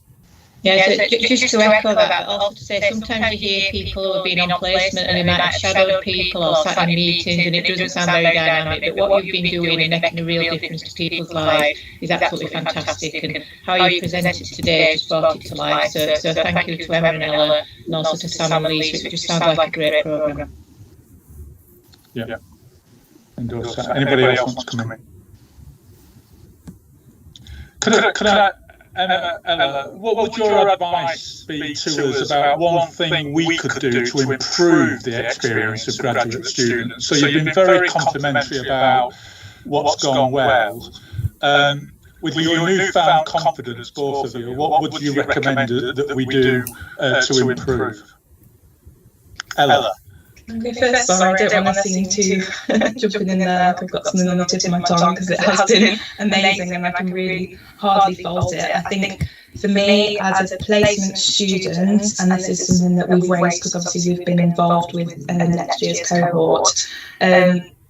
Yeah, so just to echo that, but also to say sometimes you hear people who have been on placement and they might have shadowed people or sat in meetings and it doesn't sound very dynamic, but what you've been doing and making a real difference to people's lives is absolutely fantastic, and how you presented today just brought it to life. So thank you to Emma and Ella, and also to Sam and Lisa. It just sounds like a great programme. Yeah. Endorse that. Anybody else wants to come in? Could I Ella, what would your advice be to us about one thing we could do to improve the experience of graduate students? So you've been very complimentary about what's gone well. With your newfound confidence, both of you, what would you recommend that we do to improve? Ella. Okay, first, sorry, I don't want to seem too jumping in there. I've got something on the tip of my tongue because it has been amazing and I can really hardly fault it. I think for me as a placement student, and this is something that we've raised because obviously we've been involved with next year's cohort,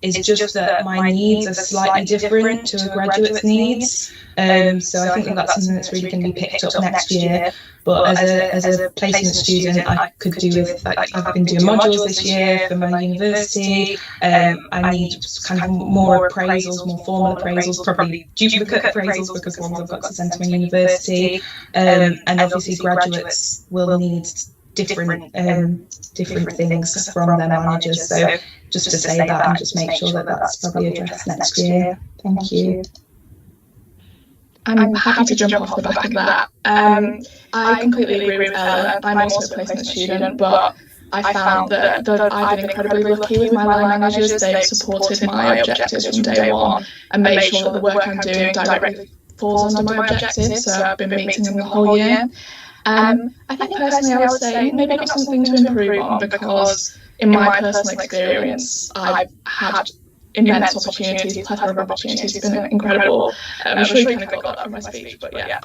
is just that my needs are slightly different to a graduate's needs. So I think that's something that's really going to be picked up next year. But as a placement student, I could do with, like, I've been doing modules this year for my university. I need kind of more appraisals, more formal appraisals, probably duplicate appraisals because ones I've got to send to my university. And obviously graduates will need different things from their managers. So just to say that and just make sure that that's probably addressed next year. Thank you. I'm happy to jump off the back of that. I completely agree with Ella. I'm also a placement student, but I found that I've been incredibly lucky with my line managers. They've supported my objectives from day one and made sure that the work I'm doing directly falls under my objectives. So I've been meeting them the whole year. I think personally I would say maybe got something to improve on, because in my personal experience I've had immense opportunities, plethora of opportunities. It's been incredible. I'm sure you kind of got that from my speech, but yeah.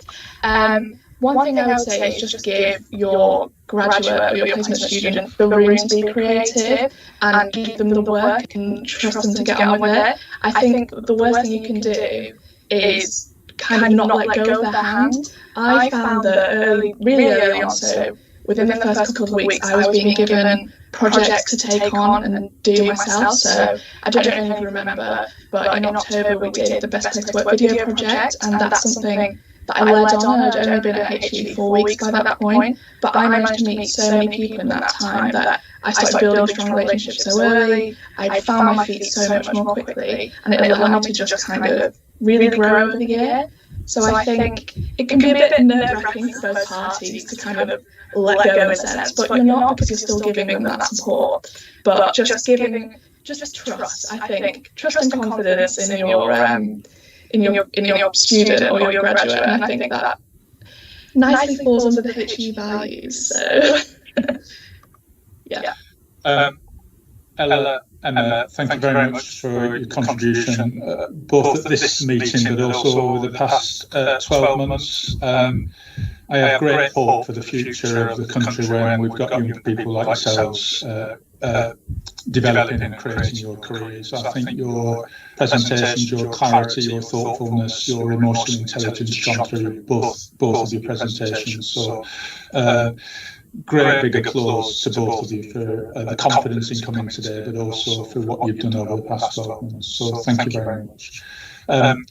One thing I would say is just give your graduate or your placement student the room to be creative and give them the work and trust them to get on with it. I think the worst thing you can do is kind of not let go of their hand. I found that really early on, so within the first couple of weeks, I was being given projects to take on and do myself. So I don't know if you remember, but in October we did the Best Place to Work video project, and that's something that I led on. I'd only been at HEE 4 weeks by that point, but I managed to meet so many people in that time that I started building strong relationships so early. I found my feet so much more quickly, and it allowed me to just kind of really grow over the year. So I think it can be a bit nerve-wracking for both parties to kind of let go in a sense, but you're not, because you're still giving them that support. But just trust. I think trust and confidence in your student or your graduate, and I think that nicely falls under the HEE values. So yeah. Ella, Emma, thank you very much for your contribution, both at this meeting but also over the past 12 months. I have great hope for the future of the country when we've got young people like yourselves developing and creating your careers. I think your presentations, your clarity, your thoughtfulness, your emotional intelligence shone through both of your presentations. So great big applause to both of you for the confidence in coming today, but also for what you've done over the past 12 months. So thank you very much.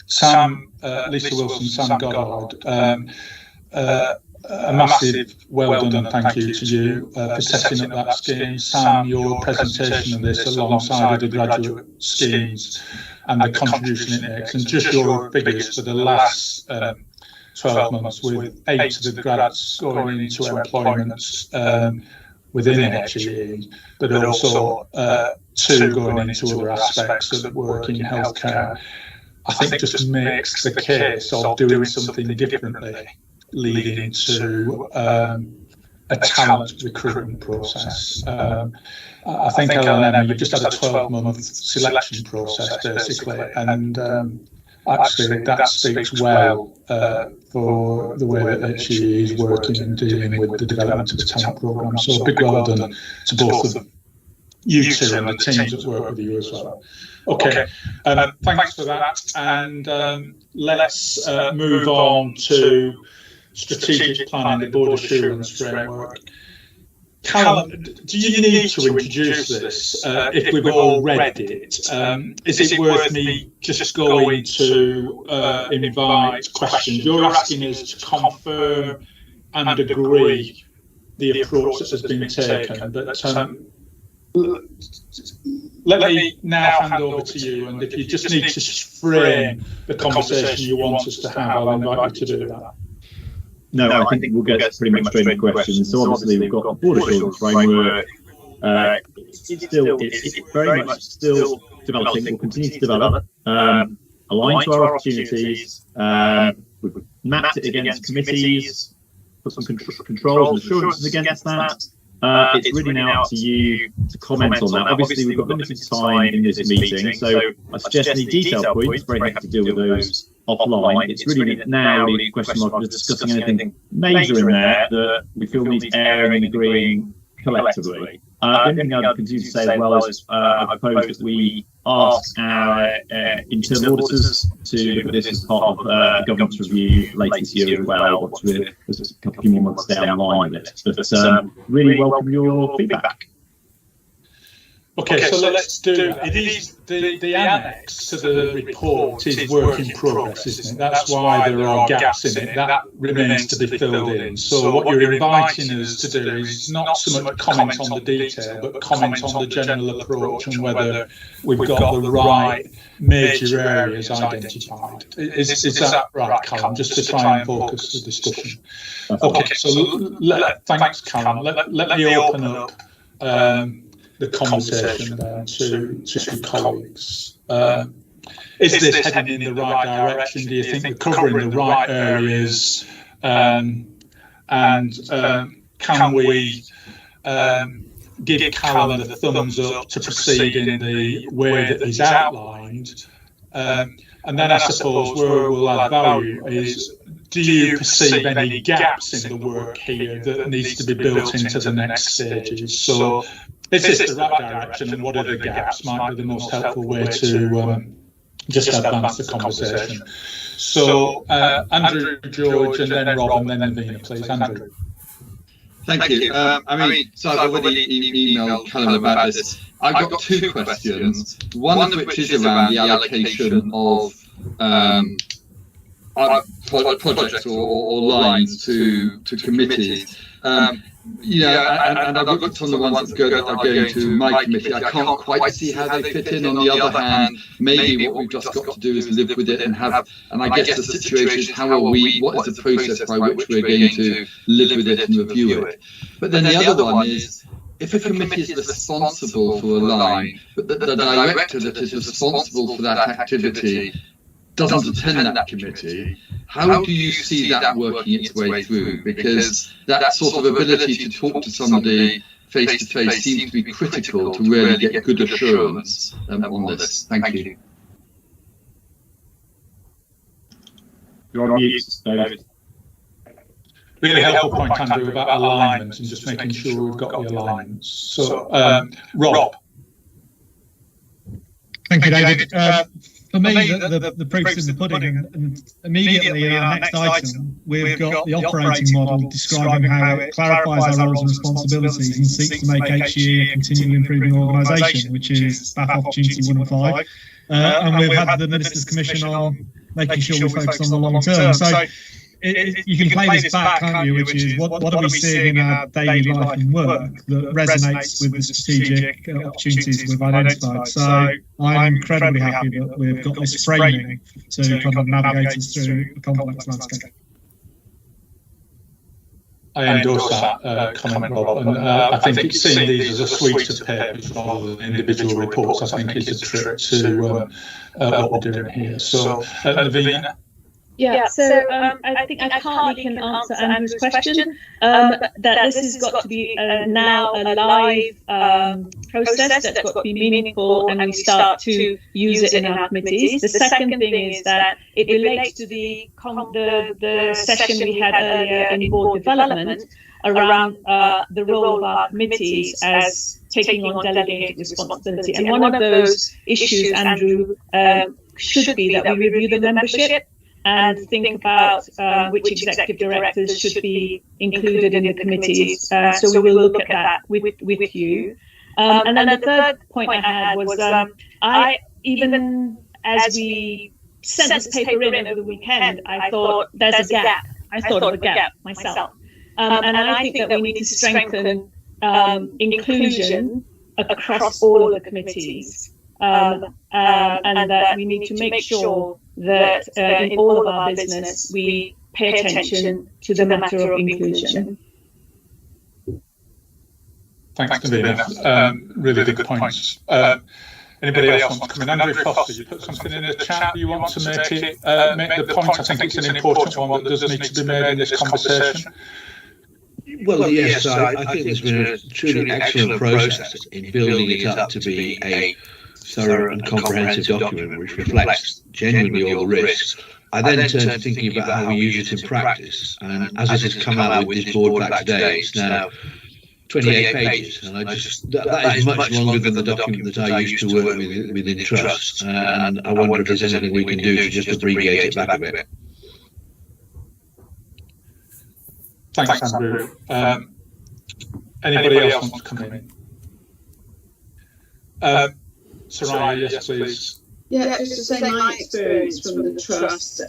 Sam, Lisa Wilson, Sam Goddard, a massive well done and thank you to you for setting up that scheme. Sam, your presentation of this alongside of the graduate schemes and the contribution it makes, and just your figures for the last 12 months, with 8 of the grads going into employment within HEE, but also 2 going into other aspects of work in healthcare. I think just makes the case of doing something differently, leading to a talent recruitment process. I think, Emma, you've just had a 12-month selection process, basically, and actually that speaks well for the way that HEE is working and dealing with the development of the talent programme. So a big well done to both of you two and the teams that work with you as well. Okay, thanks for that, and let's move on to strategic planning, the board assurance framework. Callum, do you need to introduce this if we've all read it? Is it worth me just going to invite questions? You're asking us to confirm and agree the approach that has been taken, but let me now hand over to you, and if you just need to frame the conversation you want us to have, I'll invite you to do that. No, I think we'll get pretty much straight into questions. So obviously we've got a board assurance framework. It's very much still developing. We'll continue to develop, aligned to our opportunities. We've mapped it against committees, put some controls and assurances against that. It's really now up to you to comment on that. Obviously, we've got limited time in this meeting, so I suggest any detailed points, very happy to deal with those offline. It's really now a question of discussing anything major in there that we feel needs airing and agreeing collectively. The only thing I'd continue to say as well is I propose that we ask our internal auditors to look at this as part of the governance review later this year as well, once we're a couple more months down the line with it. But really welcome your feedback. Okay, so let's do that. It is the annex to the report is work in progress, isn't it? That's why there are gaps in it. That remains to be filled in. So what you're inviting us to do is not so much comment on the detail, but comment on the general approach and whether we've got the right major areas identified. Is that right, Callum? Just to try and focus the discussion. Okay, so thanks, Callum. Let me open up the conversation to colleagues. Is this heading in the right direction? Do you think we're covering the right areas? And can we give Callum the thumbs up to proceed in the way that he's outlined? And then I suppose where we'll add value is, do you perceive any gaps in the work here that needs to be built into the next stages? So is this the right direction, and what are the gaps might be the most helpful way to just advance the conversation. So Andrew, George, and then Rob, and then Navina, please. Andrew. Thank you. So I've already emailed Callum about this. I've got two questions. One of which is around the allocation of projects or lines to committees. And I've looked on the ones that are going to my committee. I can't quite see how they fit in. On the other hand, maybe what we've just got to do is live with it and I guess the situation is what is the process by which we're going to live with it and review it. But then the other one is, if a committee is responsible for a line, but the director that is responsible for that activity doesn't attend that committee, how do you see that working its way through? Because that sort of ability to talk to somebody face to face seems to be critical to really get good assurance on this. Thank you. You're on mute, David. Really helpful point, Andrew, about alignment and just making sure we've got the alignments. So, Rob. Thank you, David. For me, the proof's in the pudding, and immediately in our next item, we've got the operating model describing how it clarifies our roles and responsibilities and seeks to make HEE a continually improving organisation, which is BAF opportunity 1 and 5. And we've had the Ministers' Commission on making sure we focus on the long term. So you can play this back, can't you, which is what are we seeing in our daily life and work that resonates with the strategic opportunities we've identified. So I'm incredibly happy that we've got this framing to kind of navigate us through a complex landscape. I endorse that comment, Rob, and I think seeing these as a suite of papers rather than individual reports, I think is a trick to what we're doing here. So, Navina? Yeah, so I think I partly can answer Andrew's question, that this has got to be now a live process that's got to be meaningful, and we start to use it in our committees. The second thing is that it relates to the session we had earlier in board development around the role of our committees as taking on delegated responsibility. And one of those issues, Andrew, should be that we review the membership and think about which executive directors should be included in the committees. So we will look at that with you. And then the third point I had was I, even as we sent this paper in over the weekend, I thought there's a gap. I thought of a gap myself. And I think that we need to strengthen inclusion across all of the committees. And that we need to make sure that in all of our business we pay attention to the matter of inclusion. Thanks, Navina. Really good points. Anybody else want to come in? Andrew Foster, you put something in the chat. You want to make the point? I think it's an important one that does need to be made in this conversation. Well, yes, I think there's been a truly excellent process in building it up to be a thorough and comprehensive document which reflects genuinely all the risks. I then turned to thinking about how we use it in practice, and as it has come out with this board pack today, it's now 28 pages, and that is much longer than the document that I used to work with in trust, and I wonder if there's anything we can do to just abbreviate it back a bit. Thanks, Andrew. Anybody else want to come in? Soraya, yes, please. Yeah, just to say my experience from the trust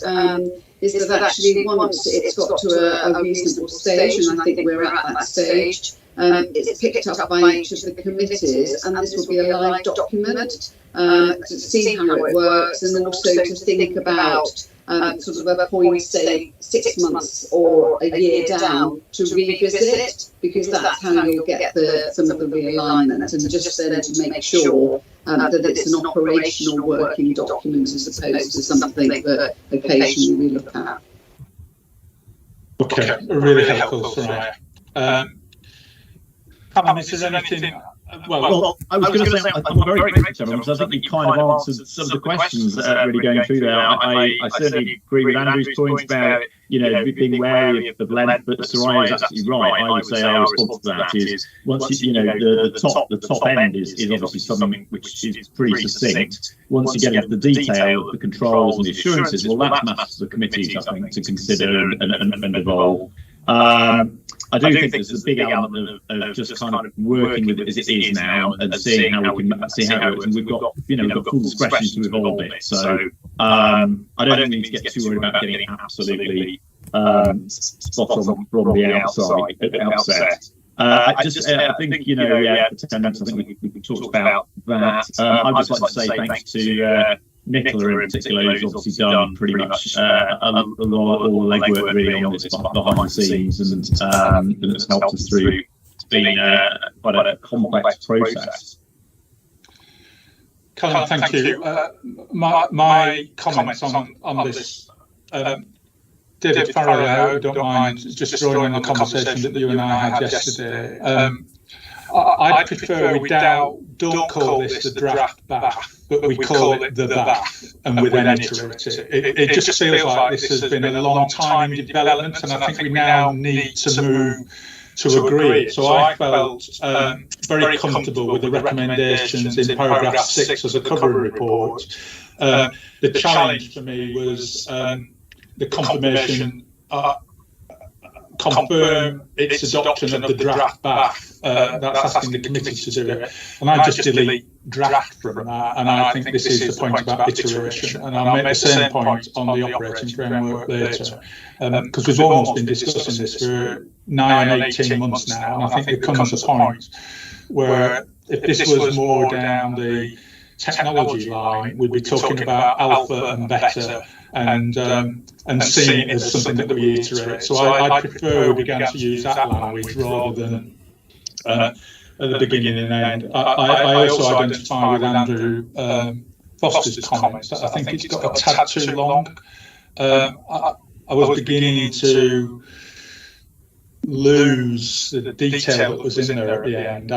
is that actually once it's got to a reasonable stage, and I think we're at that stage, it's picked up by each of the committees, and this will be a live document to see how it works, and also to think about sort of a point, say 6 months or a year down, to revisit it, because that's how you'll get some of the realignment, and just then to make sure that it's an operational working document as opposed to something that occasionally we look at. Okay, really helpful, Soraya. Callum, is there anything? Well, I was going to say I'm very grateful to everyone, because I think you kind of answered some of the questions that are really going through there. I certainly agree with Andrew's points about, being wary of the length, but Soraya is absolutely right. I would say our response to that is, once the top end is obviously something which is pretty succinct. Once you get into the detail of the controls and the assurances, well, that's matters to the committees, I think, to consider and evolve. I do think there's a big element of just kind of working with it as it is now and seeing how we can see how it works. And we've got full discretion to evolve it. So I don't need to get too worried about getting it absolutely spot on from the outset. I think attendance. I think we talked about that. I'd just like to say thanks to Nicola in particular, who's obviously done pretty much all the legwork really on this behind the scenes, and it's helped us through. It's been quite a complex process. Callum, thank you. My comments on this. David Farrell, don't mind just drawing on the conversation that you and I had yesterday. I prefer we don't call this the draft BAF, but we call it the BAF, and we then iterate it. It just feels like this has been a long time in development, and I think we now need to move to agree. So I felt very comfortable with the recommendations in paragraph 6 of the cover report. The challenge for me was the confirmation. Confirm its adoption of the draft BAF. That's asking the committee to do it, and I just delete draft from that. And I think this is the point about iteration, and I'll make the same point on the operating framework later, because we've almost been discussing this for 9 and 18 months now, and I think there comes a point where if this was more down the technology line, we'd be talking about alpha and beta, and seeing it as something that we iterate. So I'd prefer we began to use that language rather than at the beginning and end. I also identify with Andrew Foster's comments that I think it's got a tad too long. I was beginning to lose the detail that was in there at the end.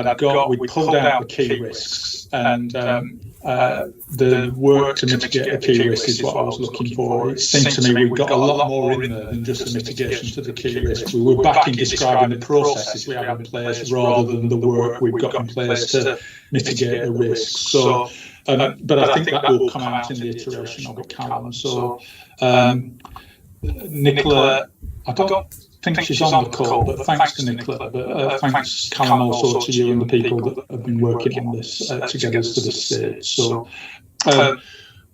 We pulled out the key risks, and the work to mitigate the key risks is what I was looking for. It seemed to me we got a lot more in there than just the mitigation to the key risks. We were back in describing the processes we have in place rather than the work we've got in place to mitigate the risks. So, but I think that will come out in the iteration of it, Callum. So, Nicola, I don't think she's on the call, but thanks to Nicola. But thanks, Callum, also to you and the people that have been working on this to get us to this stage. So,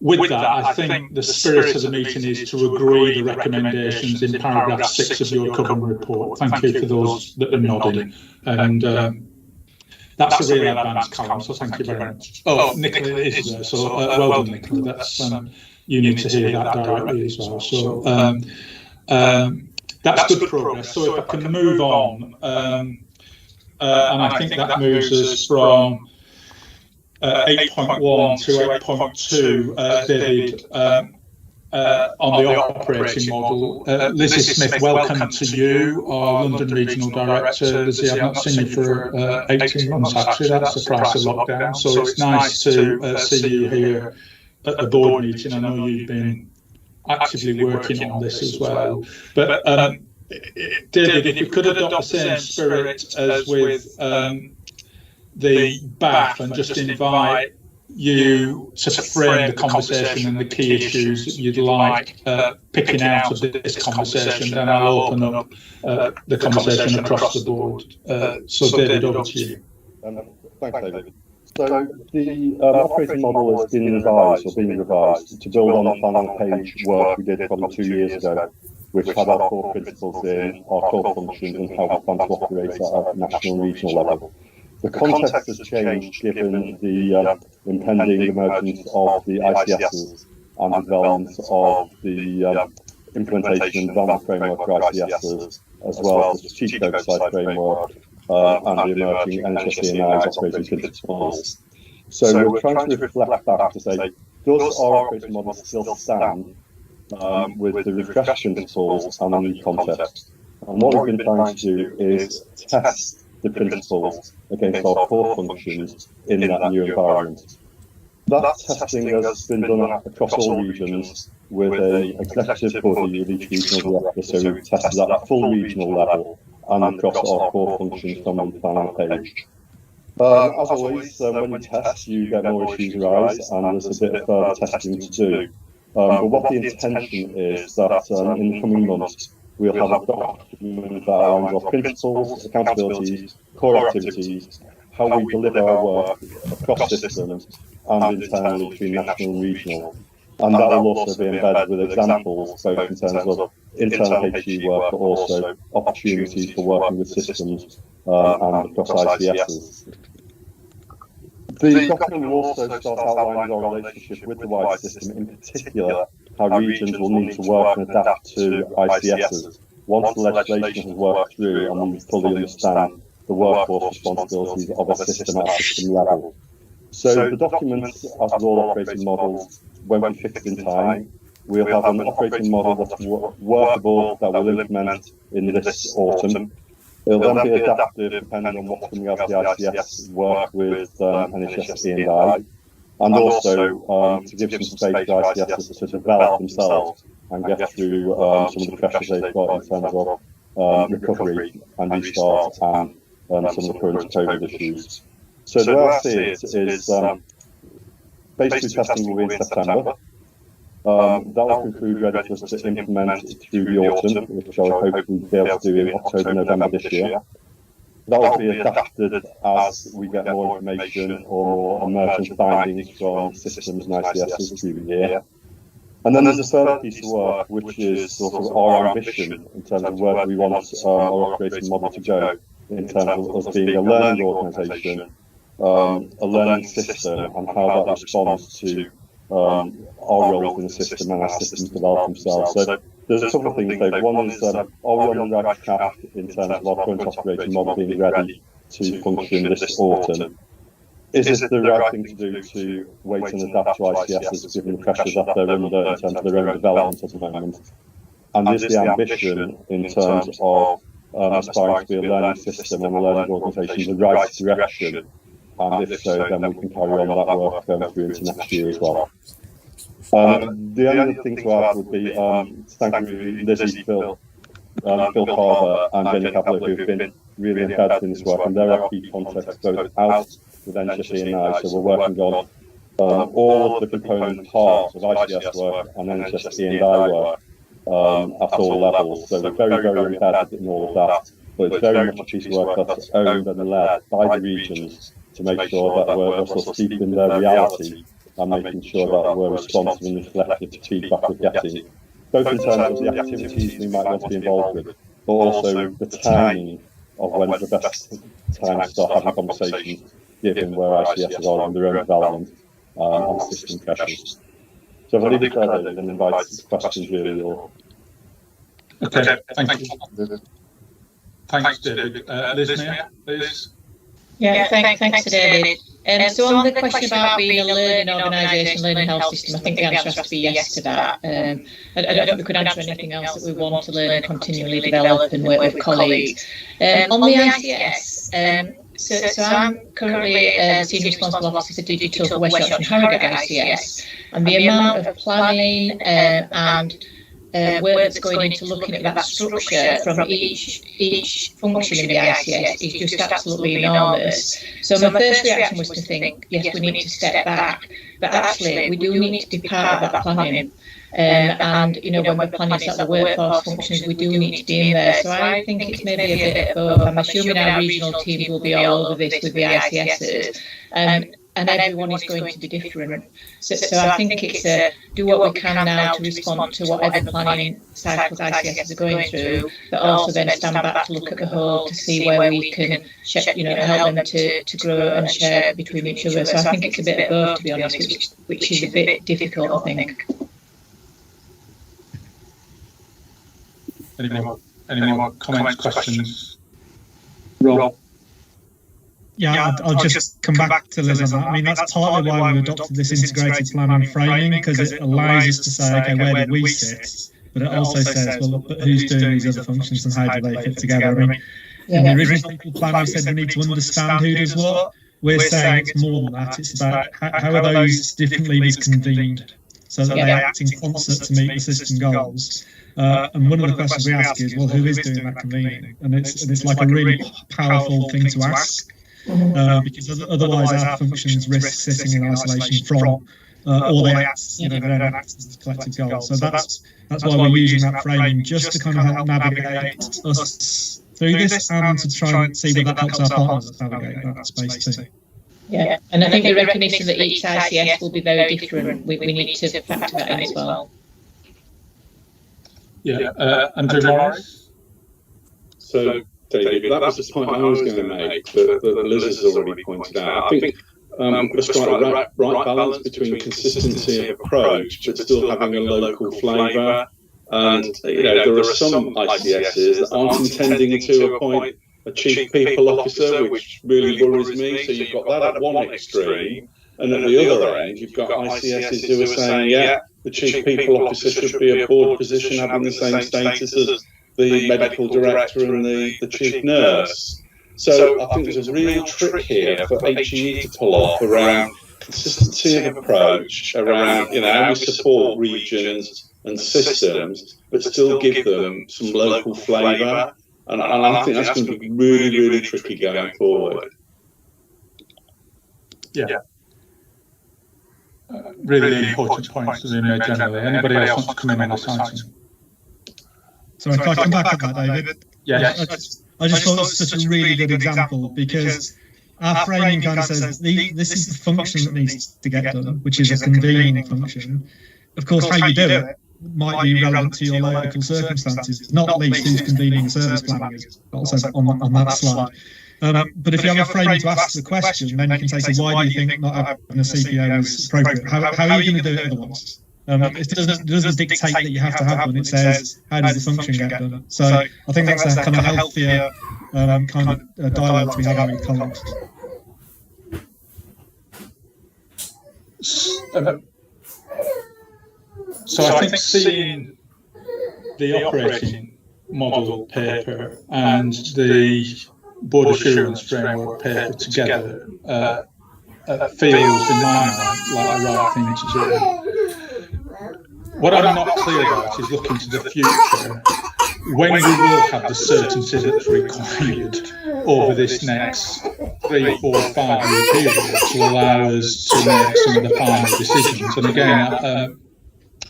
with that, I think the spirit of the meeting is to agree the recommendations in paragraph 6 of your covering report. Thank you for those that are nodding. And that's a real advance, Callum, so thank you very much. Oh, Nicola is there, so well done, Nicola. That's you need to hear that directly as well. So that's good progress. So if I can move on, and I think that moves us from 8.1 to 8.2, David, on the operating model. Lizzie Smith, welcome to you, our London Regional Director. Lizzie, I've not seen you for 18 months, actually. That's the price of lockdown. So it's nice to see you here at the board meeting. I know you've been actively working on this as well. But David, if we could adopt the same spirit as with the BAF and just invite you to frame the conversation and the key issues that you'd like picking out of this conversation, then I'll open up the conversation across the board. So David, over to you. Thanks, David. So the operating model has been revised, or being revised, to build on the planning page work we did probably 2 years ago, which had our core principles in, our core functions, and how we plan to operate at a national and regional level. The context has changed given the impending emergence of the ICSs and the development of the implementation and development framework for ICSs, as well as the strategic oversight framework and the emerging NHS-E&I's operating principles. So we're trying to reflect back to say, does our operating model still stand with the refreshed principles and the new context? And what we've been trying to do is test the principles against our core functions in that new environment. That testing has been done across all regions with an executive body with each regional director, so we've tested at a full regional level and across our core functions from the planning page. As always, when you test, you get more issues arise, and there's a bit of further testing to do. But what the intention is that in the coming months, we'll have a document that outlines our principles, accountabilities, core activities, how we deliver our work across systems and internally between national and regional. And that will also be embedded with examples, both in terms of internal HE work, but also opportunities for working with systems and across ICSs. The document will also start outlining our relationship with the wider system, in particular how regions will need to work and adapt to ICSs once the legislation has worked through and we fully understand the workforce responsibilities of a system at a system level. So the document, as with all operating models, won't be fixed in time. We'll have an operating model that's workable, that we'll implement in this autumn. It'll then be adaptive depending on what's coming out of the ICS work with NHS-E&I, and also to give some space to ICSs to develop themselves and get through some of the pressures they've got in terms of recovery and restart and some of the current COVID issues. So the way I see it is basically testing will be in September. That will conclude ready for us to implement through the autumn, which I'll hopefully be able to do in October, November this year. That will be adapted as we get more information or more emergent findings from systems and ICSs through the year. And then there's a further piece of work, which is sort of our ambition in terms of where we want our operating model to go, in terms of us being a learning organisation a learning system and how that responds to our roles in the system and our systems develop themselves. So there's a couple of things, Dave. One is, are we on the right track in terms of our current operating model being ready to function this autumn? Is it the right thing to do to wait and adapt to ICSs given the pressures that they're under in terms of their own development at the moment? And is the ambition in terms of aspiring to be a learning system and a learning organisation the right direction? And if so, then we can carry on that work going through into next year as well. The only other thing to add would be thank you, Lizzie, Phil Carver and Jenny Cavalier, who've been really embedded in this work, and they're our key contacts both out with NHSE and now, so we're working on all of the component parts of ICS work and NHSE and I work at all levels. So we're very, very embedded in all of that, but it's very much a piece of work that's owned and led by the regions to make sure that we're also steeped in their reality and making sure that we're responsive and reflective to feedback we're getting, both in terms of the activities we might want to be involved with, but also the timing of when's the best time to start having conversations, given where ICSs are in their own development and system pressures. So I'll leave it there, David, and invite questions really. Or... Okay, thank you. Thanks, David. Liz? Yeah, thanks to David. So on the question about being a learning organisation, learning health system, I think the answer has to be yes to that. I don't think we could answer anything else that we want to learn and continually develop and work with colleagues. On the ICS, so I'm currently Senior Responsible Officer for Digital for West Yorkshire and Harrogate ICS, and the amount of planning and work that's going into looking at that structure from each function in the ICS is just absolutely enormous. So my first reaction was to think, yes, we need to step back, but actually we do need to be part of that planning. And you know, when we're planning sort of the workforce functions, we do need to be in there. So I think it's maybe a bit of both. I'm assuming our regional teams will be all over this with the ICSs. And everyone is going to be different. So I think it's do what we can now to respond to whatever planning cycles ICSs are going through, but also then stand back to look at the whole to see where we can, help them to grow and share between each other. So I think it's a bit of both, to be honest, which is a bit difficult, I think. Any more comments, questions? Rob? Yeah, I'll just come back to Liz on that. I mean, that's partly why we adopted this integrated planning framing, because it allows us to say, okay, where do we sit? But it also says, well, but who's doing these other functions and how do they fit together? I mean, in the original plan, we said we need to understand who does what. We're saying it's more than that. It's about how are those different levers convened so that they act in concert to meet the system goals. And one of the questions we ask is, well, who is doing that convening? And it's like a really powerful thing to ask. Because otherwise our functions risk sitting in isolation from, or they act, they don't act as a collective goal. So that's why we're using that framing, just to kind of help navigate us through this and to try and see whether that helps our partners navigate that space too. Yeah, and I think the recognition that each ICS will be very different, we need to factor that in as well. Yeah, Andrew Morris? So, David, that was the point I was going to make, that Liz has already pointed out. I think we've got to strike the right balance between consistency of approach, but still having a local flavour. And, there are some ICSs that aren't intending to appoint a chief people officer, which really worries me. So you've got that at one extreme, and at the other end, you've got ICSs who are saying, yeah, the chief people officer should be a board position having the same status as the medical director and the chief nurse. So I think there's a real trick here for HEE to pull off around consistency of approach, around how we support regions and systems, but still give them some local flavour. And I think that's going to be really, really tricky going forward. Yeah. Really important points to be made generally. Anybody else wants to come in on this item? Sorry, if I come back on that, David? Yes. I just thought it was such a really good example, because our framing kind of says this is the function that needs to get done, which is a convening function. Of course, how you do it might be relevant to your local circumstances, not least who's convening service planning, is also on that slide. But if you have a frame to ask the question, then you can say, so why do you think not having a CPO is appropriate? How are you going to do it otherwise? It doesn't dictate that you have to have one. It says, how does the function get done? So I think that's a kind of healthier kind of dialogue to be having with colleagues. So I think seeing the operating model paper and the board assurance framework paper together feels, in my mind, like the right thing to do. What I'm not clear about is looking to the future, when we will have the certainty that's required over this next 3, 4, 5 year period to allow us to make some of the final decisions. And again,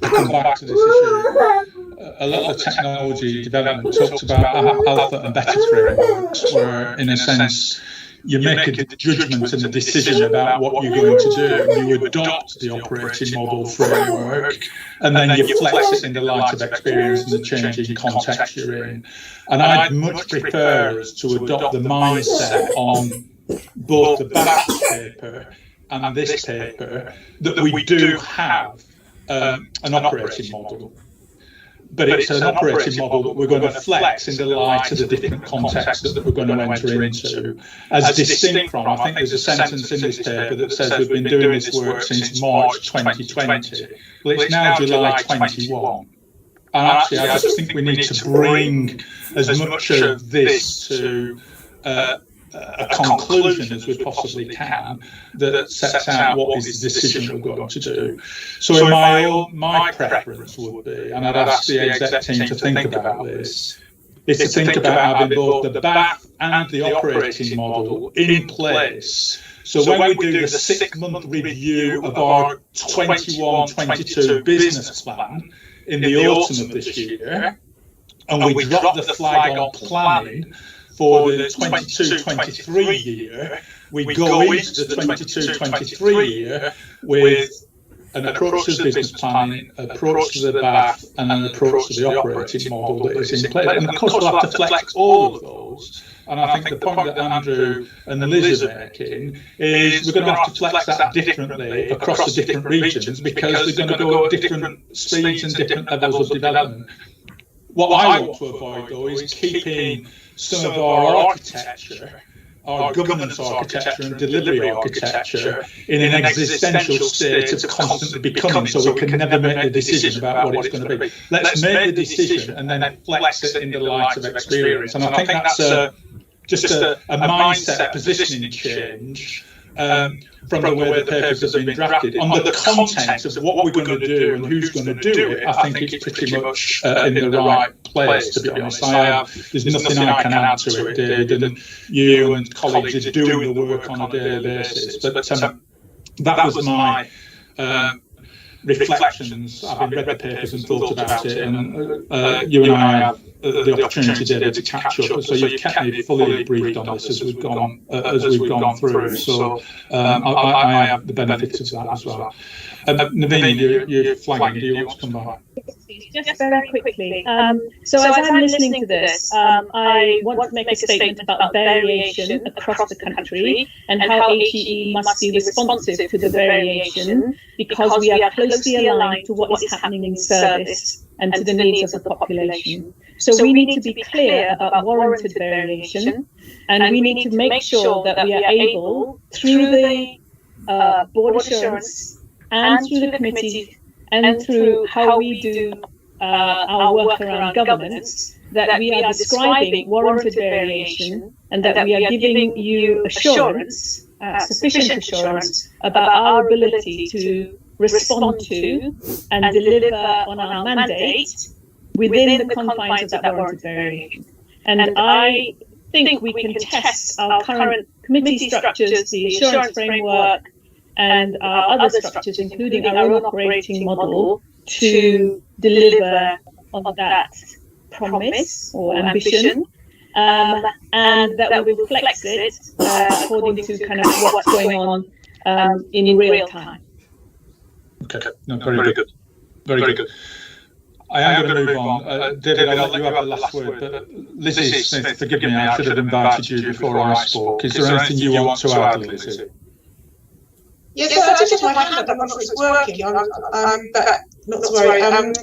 I come back to this issue. A lot of technology development talks about alpha and beta frameworks, where in a sense you make a judgment and a decision about what you're going to do. You adopt the operating model framework, and then you flex it in the light of experience and the changing context you're in. And I'd much prefer us to adopt the mindset on both the back paper and this paper that we do have an operating model. But it's an operating model that we're going to flex in the light of the different contexts that we're going to enter into, as distinct from, I think there's a sentence in this paper that says we've been doing this work since March 2020. Well, it's now July 21. And actually, I just think we need to bring as much of this to a conclusion as we possibly can that sets out what is the decision we're going to do. So in my preference would be, and I'd ask the exec team to think about this, is to think about having both the BAF and the operating model in place. So when we do the 6-month review of our 21-22 business plan in the autumn of this year, and we drop the flag on planning for the 22-23 year, we go into the 22-23 year with an approach to business planning, approach to the BAF, and an approach to the operating model that is in place. And of course, we'll have to flex all of those. And I think the point that Andrew and Liz are making is we're going to have to flex that differently across the different regions, because they're going to go at different speeds and different levels of development. What I want to avoid, though, is keeping some of our architecture, our governance architecture and delivery architecture in an existential state of constantly becoming, so we can never make the decision about what it's going to be. Let's make the decision and then flex it in the light of experience. And I think that's just a mindset positioning change from the way the papers have been drafted. On the content of what we're going to do and who's going to do it, I think it's pretty much in the right place, to be honest. There's nothing I can add to it, David, and you and colleagues are doing the work on a daily basis. But that was my reflections, having read the papers and thought about it, and you and I have the opportunity, David, to catch up. So you've kept me fully briefed on this as we've gone through. So I have the benefits of that as well. Naveen, you're flagging. Do you want to come back? Just very quickly. So as I'm listening to this, I want to make a statement about variation across the country and how HEE must be responsive to the variation, because we are closely aligned to what is happening in service and to the needs of the population. So we need to be clear about warranted variation, and we need to make sure that we are able, through the board assurance and through the committee and through how we do our work around governance, that we are describing warranted variation and that we are giving you assurance, sufficient assurance about our ability to respond to and deliver on our mandate within the confines of that warranted variation. And I think we can test our current committee structures, the assurance framework, and our other structures, including our own operating model, to deliver on that promise or ambition, and that we will flex it according to kind of what's going on in real time. Okay, no, very good. Very good. I am going to move on. David, I'll let you have the last word, but Lizzie Smith, forgive me, I should have invited you before I spoke. Is there anything you want to add, Lizzie? Yes, I did have my hand up. I'm not sure it's working, but not to worry.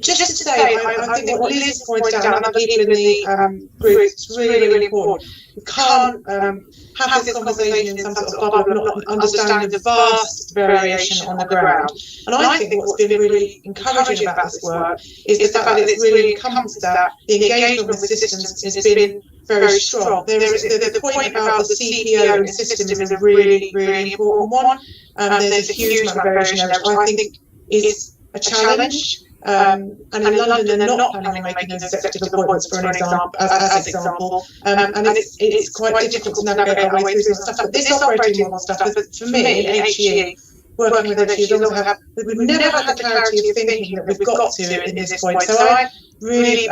Just to say, I think what Liz pointed out, and other people in the group, it's really, really important. We can't have this conversation in some sort of bubble of not understanding the vast variation on the ground. And I think what's been really encouraging about this work is the fact that it's really encompassed that the engagement with systems has been very strong. The point about the CPO and system is a really, really important one. There's a huge amount of variation there, which I think is a challenge. And in London, they're not planning on making those executive appointments, for an example, as example. And it's quite difficult to navigate our way through some stuff. But this operating model stuff, for me, in HEE, working with HEE, we've never had the clarity of thinking that we've got to in this point. So I really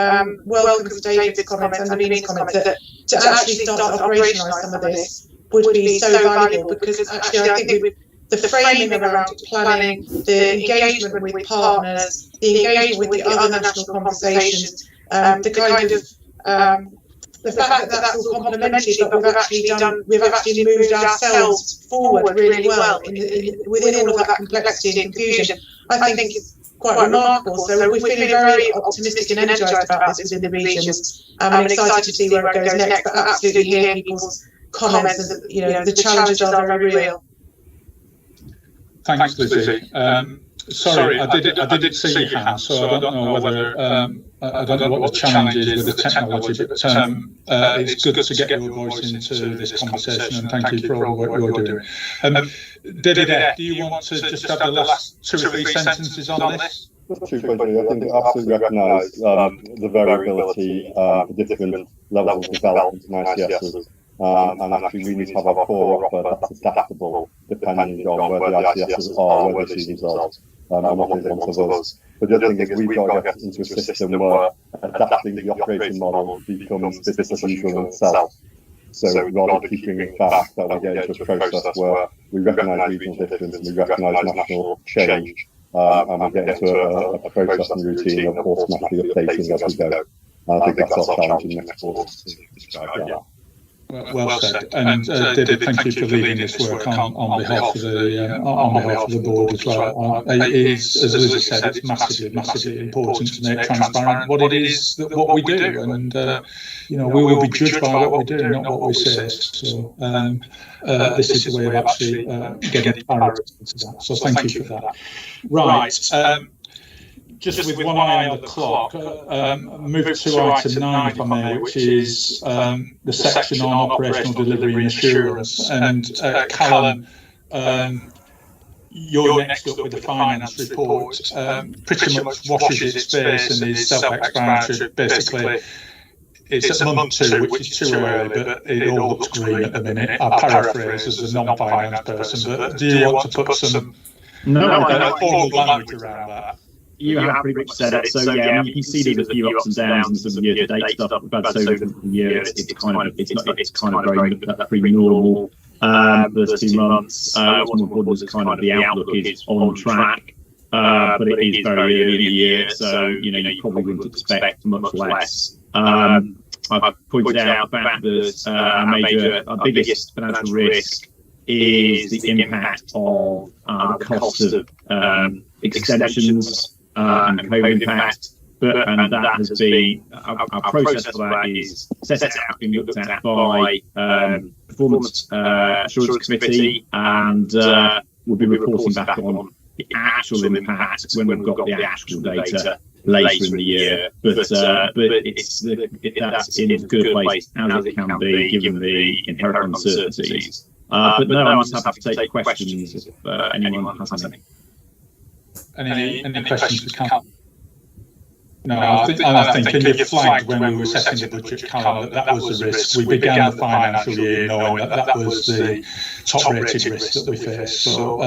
welcome David's comments and Naveen's comments that to actually start to operationalise some of this would be so valuable, because actually I think the framing around planning, the engagement with partners, the engagement with the other national conversations, the kind of the fact that that's all complementary, but we've actually moved ourselves forward really well within all of that complexity and confusion. I think it's quite remarkable. So we're feeling very optimistic and energised about this within the regions. I'm excited to see where it goes next, but absolutely hear people's comments, and the challenges are very real. Thanks, Lizzie. Sorry, I didn't see your hand, so I don't know whether I don't know what the challenge is with the technology, but it's good to get your voice into this conversation, and thank you for all the work you're doing. David, do you want to just have the last 2 or 3 sentences on this? Just 2 points. I think we absolutely recognise the variability, the different levels of development in ICSs. And actually we need to have a core offer that's adaptable depending on where the ICSs are, where they see themselves, and what they want of us. But the other thing is we've got to get into a system where adapting the operating model becomes business as usual in itself. So rather than keep bringing back, that we get into a process where we recognise regional difference and we recognise national change, and we get into a process and routine of automatically updating as we go. I think that's our challenge in the next quarter to describe that. Well said, and David, thank you for leading this work on behalf of the board as well. It is, as Lizzie said, it's massively important to make transparent what it is what we do, and we will be judged by what we do, not what we say. So this is the way of actually getting clarity into that. So thank you for that. Right. Just with one eye on the clock, move to item 9, if I may, which is the section on operational delivery and assurance. And Callum, you're next up with the finance report. Pretty much washes its face and is self-explanatory. Basically, it's at month 2, which is too early, but it all looks green at the minute. I paraphrase as a non-finance person, but do you want to put some formal language around that? You have pretty much said it. So yeah, you can see there's a few ups and downs and some year-to-date stuff we've had over the years. It's kind of very pretty normal. There's 2 months. What's more important is kind of the outlook is on track, but it is very early in the year, so you probably wouldn't expect much less. I've pointed out the fact that our biggest financial risk is the impact of the cost of extensions. And COVID impact, and that has been our process for that is set out and looked at by Performance Assurance Committee, and we'll be reporting back on the actual impact when we've got the actual data later in the year. But that's in as good a place as it can be given the inherent uncertainties. But no, I'm just happy to take questions if anyone has any. Any questions for Callum? No, I think in your flagged when we were setting the budget, Callum, that was the risk. We began the financial year knowing that was the top-rated risk that we faced. So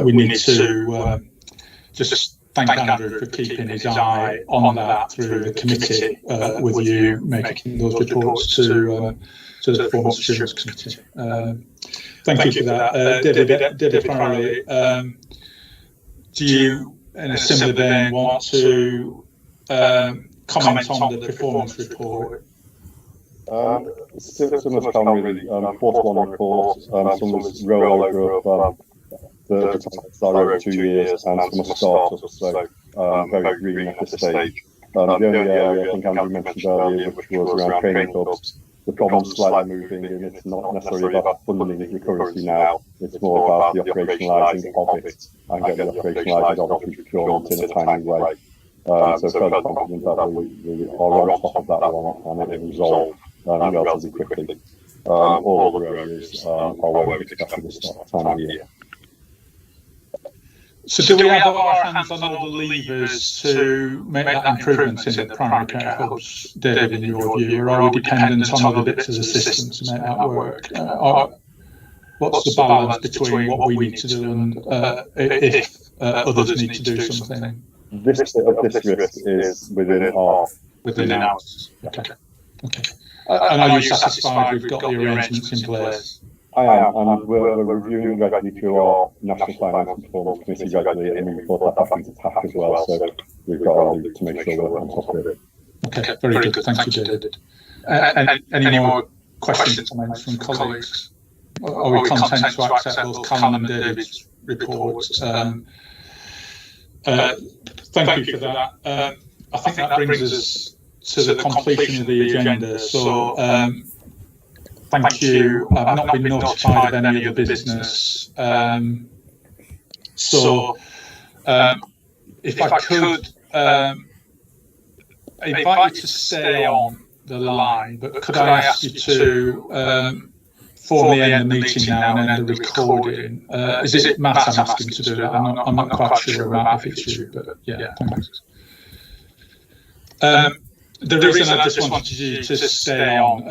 we need to just thank Andrew for keeping his eye on that through the committee with you making those reports to the Performance Assurance Committee. Thank you for that. David Farrelly, do you in a similar vein, want to comment on the performance report? Similar to really, quarter-one report, some was rollover of the targets that are over 2 years, and some are startups, so very green at this stage. The only area I think Andrew mentioned earlier, which was around training hubs, the problem's slightly moving, and it's not necessarily about funding the currency now, it's more about the operationalising of it, and getting the operationalising of it through procurement in a timely way. So fairly confident that we are on top of that one, and it will resolve relatively quickly. All other areas are where we expect at this time of year. So do we have our hands on all the levers to make that improvement in the primary care hubs, David, in your view, or are we dependent on other bits of the system to make that work? What's the balance between what we need to do and if others need to do something? This bit of this risk is within ours. Okay. And are you satisfied we've got the arrangements in place? I am, and we're reviewing regularly through our National Finance and Performance Committee regularly, and we report that back into TAC as well, so we've got to make sure we're on top of it. Okay, very good. Thank you, David. Any more questions, comments from colleagues? Are we content to accept both Callum and David's reports? Thank you for that. I think that brings us to the completion of the agenda. So thank you. I've not been notified of any other business. So if I could invite you to stay on the line, but could I ask you to formally end the meeting now and end the recording? Is it Matt I'm asking to do that? I'm not quite sure about if it's you, but yeah, thanks. The reason I just wanted you to stay on